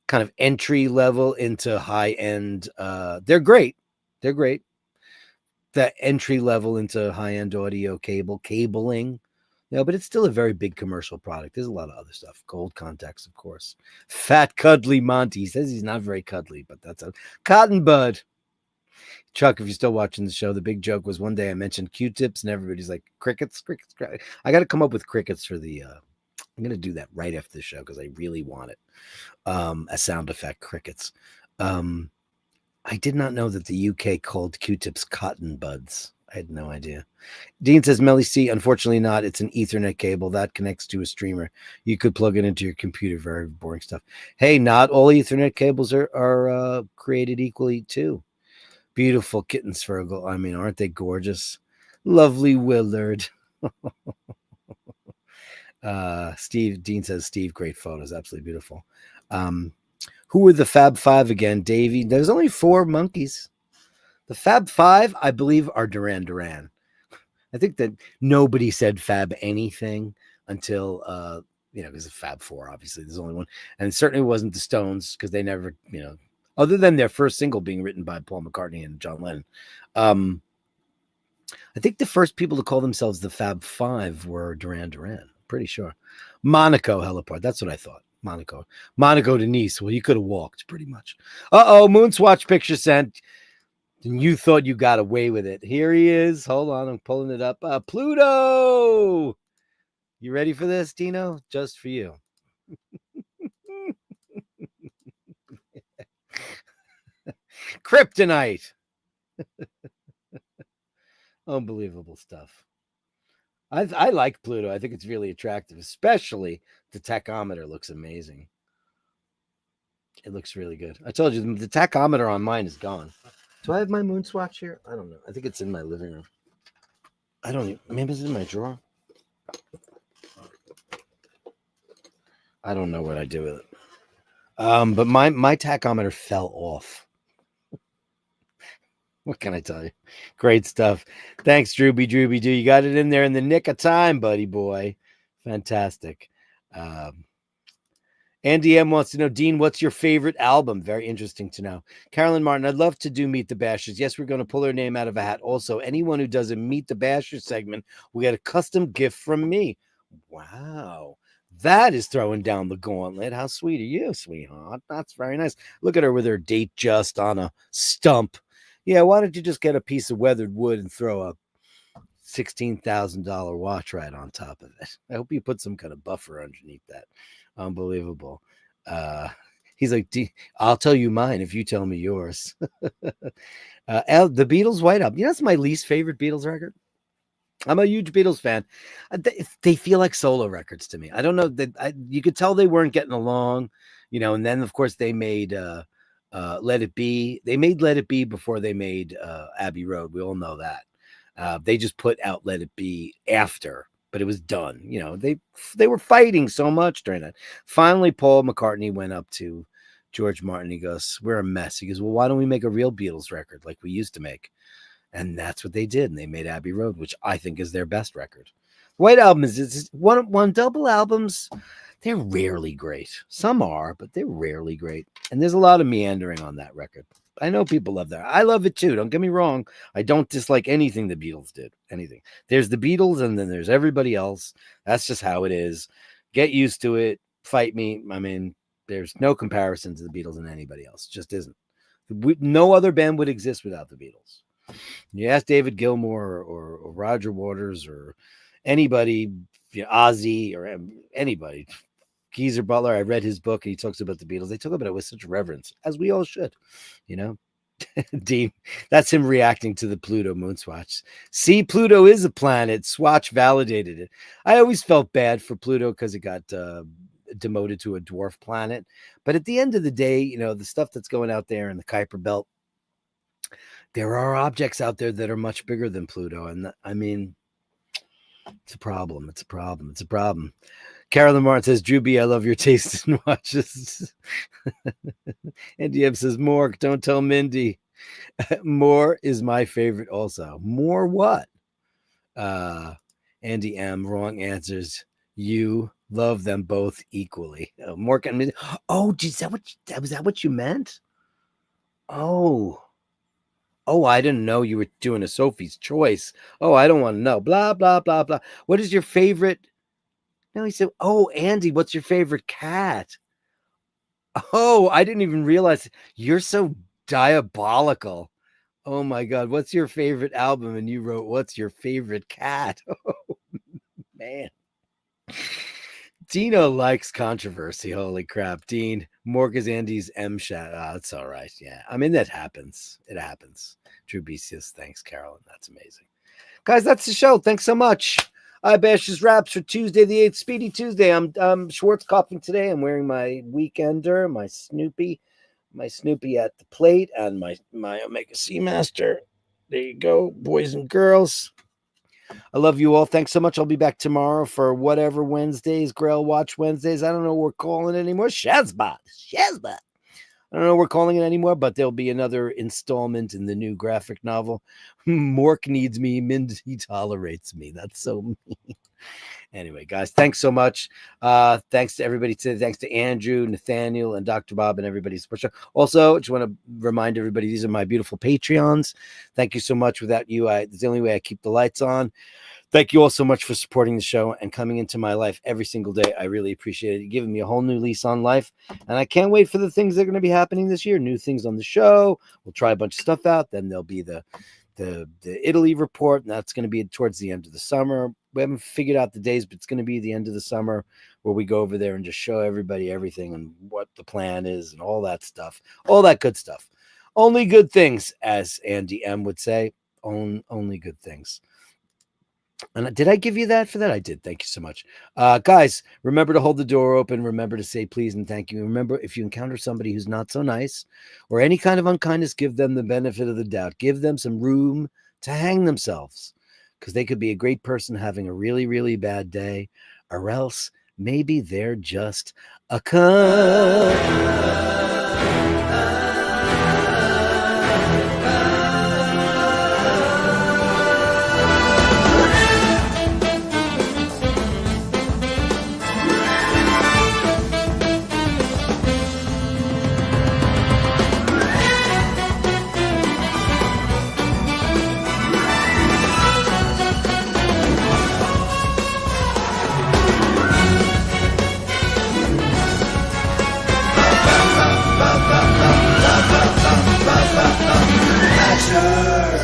kind of entry level into high end. They're great. The entry level into high end audio cabling. But it's still a very big commercial product. There's a lot of other stuff. Gold contacts, of course. Fat cuddly Monty. He says he's not very cuddly, but that's a cotton bud. Chuck, if you're still watching the show, the big joke was one day I mentioned Q-tips, and everybody's like, crickets. I got to come up with crickets for the. I'm going to do that right after the show because I really want it. A sound effect, crickets. I did not know that the UK called Q-tips cotton buds. I had no idea. Dean says, Melly C, unfortunately not. It's an Ethernet cable that connects to a streamer. You could plug it into your computer. Very boring stuff. Hey, not all Ethernet cables are created equally too. Beautiful kittens, Fergal. I mean, aren't they gorgeous? Lovely Willard. Dean says, Steve, great photos. Absolutely beautiful. Who were the Fab Five again, Davey? There's only 4 monkeys. The Fab Five, I believe, are Duran Duran. I think that nobody said Fab anything until because the Fab Four, obviously, there's only one. And it certainly wasn't the Stones, because they never, other than their first single being written by Paul McCartney and John Lennon. I think the first people to call themselves the Fab Five were Duran Duran. Pretty sure. Monaco Heliport. That's what I thought. Monaco to Nice. Well, you could have walked pretty much. Moonswatch picture sent. And you thought you got away with it. Here he is. Hold on. I'm pulling it up. Pluto. You ready for this, Dino? Just for you. Kryptonite. Unbelievable stuff. I like Pluto. I think it's really attractive, especially the tachometer looks amazing. It looks really good. I told you the tachometer on mine is gone. Do I have my moon swatch here? I don't know. I think it's in my living room. I don't even, maybe it's in my drawer. I don't know what I do with it. But my tachometer fell off. What can I tell you? Great stuff. Thanks, Drooby Doo. You got it in there in the nick of time, buddy boy. Fantastic. Andy M wants to know, Dean, what's your favorite album? Very interesting to know. Carolyn Martin, I'd love to do Meet the Bashers. Yes, we're going to pull her name out of a hat. Also, anyone who does a Meet the Bashers segment will get a custom gift from me. Wow. That is throwing down the gauntlet. How sweet are you, sweetheart? That's very nice. Look at her with her date just on a stump. Yeah, why don't you just get a piece of weathered wood and throw a $16,000 watch right on top of it? I hope you put some kind of buffer underneath that. Unbelievable. He's like, I'll tell you mine if you tell me yours. The Beatles White Album. That's my least favorite Beatles record. I'm a huge Beatles fan. They feel like solo records to me. I don't know that you could tell they weren't getting along, and then of course they made Let It Be. They made Let It Be before they made Abbey Road. We all know that. They just put out Let It Be after, but it was done. They were fighting so much during that. Finally, Paul McCartney went up to George Martin. He goes, "We're a mess." He goes, "Well, why don't we make a real Beatles record like we used to make?" And that's what they did. And they made Abbey Road, which I think is their best record. White Album is one double albums. They're rarely great. Some are, but they're rarely great. And there's a lot of meandering on that record. I know people love that. I love it too. Don't get me wrong. I don't dislike anything the Beatles did. Anything. There's the Beatles and then there's everybody else. That's just how it is. Get used to it. Fight me. I mean, there's no comparison to the Beatles and anybody else. It just isn't. No other band would exist without the Beatles. You ask David Gilmour or Roger Waters or anybody, Ozzy or anybody. Geezer Butler, I read his book and he talks about the Beatles. They talk about it with such reverence, as we all should, Dean, that's him reacting to the Pluto moonswatch. See, Pluto is a planet. Swatch validated it. I always felt bad for Pluto because it got demoted to a dwarf planet. But at the end of the day, the stuff that's going out there in the Kuiper Belt, there are objects out there that are much bigger than Pluto. And I mean, it's a problem. It's a problem. It's a problem. Carolyn Martin says, Drew B, I love your taste in watches. Andy M says, Mork, don't tell Mindy. More is my favorite also. More what? Andy M, wrong answers. You love them both equally. Mork and Mindy. Oh, geez, was that what you meant? Oh, I didn't know you were doing a Sophie's Choice. Oh, I don't want to know. Blah, blah, blah, blah. What is your favorite? No, he said, oh, Andy, what's your favorite cat? Oh, I didn't even realize. You're so diabolical. Oh, my God. What's your favorite album? And you wrote, what's your favorite cat? Oh, man. Dino likes controversy. Holy crap. Dean, Mork is Andy's M-Shat. Oh, it's all right. Yeah. I mean, that happens. It happens. Drew B says, thanks, Carolyn. That's amazing. Guys, that's the show. Thanks so much. iBashers Raps for Tuesday the 8th. Speedy Tuesday. I'm Schwarzkopfing today. I'm wearing my Weekender, my Snoopy at the plate, and my Omega Seamaster. There you go, boys and girls. I love you all. Thanks so much. I'll be back tomorrow for whatever Wednesdays, Grail Watch Wednesdays. I don't know what we're calling it anymore. Shazbot. I don't know what we're calling it anymore, but there'll be another installment in the new graphic novel. Mork needs me. Mindy tolerates me. That's so mean. Anyway, guys, thanks so much. Thanks to everybody today. Thanks to Andrew, Nathaniel, and Dr. Bob and everybody's support show. Also, just want to remind everybody, these are my beautiful Patreons. Thank you so much. Without you, it's the only way I keep the lights on. Thank you all so much for supporting the show and coming into my life every single day. I really appreciate it. You're giving me a whole new lease on life. And I can't wait for the things that are going to be happening this year. New things on the show. We'll try a bunch of stuff out. Then there'll be the Italy report. And that's going to be towards the end of the summer. We haven't figured out the days, but it's going to be the end of the summer where we go over there and just show everybody everything and what the plan is and all that stuff. All that good stuff. Only good things, as Andy M would say. Only good things. And did I give you that for that? I did. Thank you so much. Guys, remember to hold the door open. Remember to say please and thank you. Remember, if you encounter somebody who's not so nice or any kind of unkindness, give them the benefit of the doubt. Give them some room to hang themselves, because they could be a great person having a really, really bad day, or else maybe they're just a cunt. Bashers.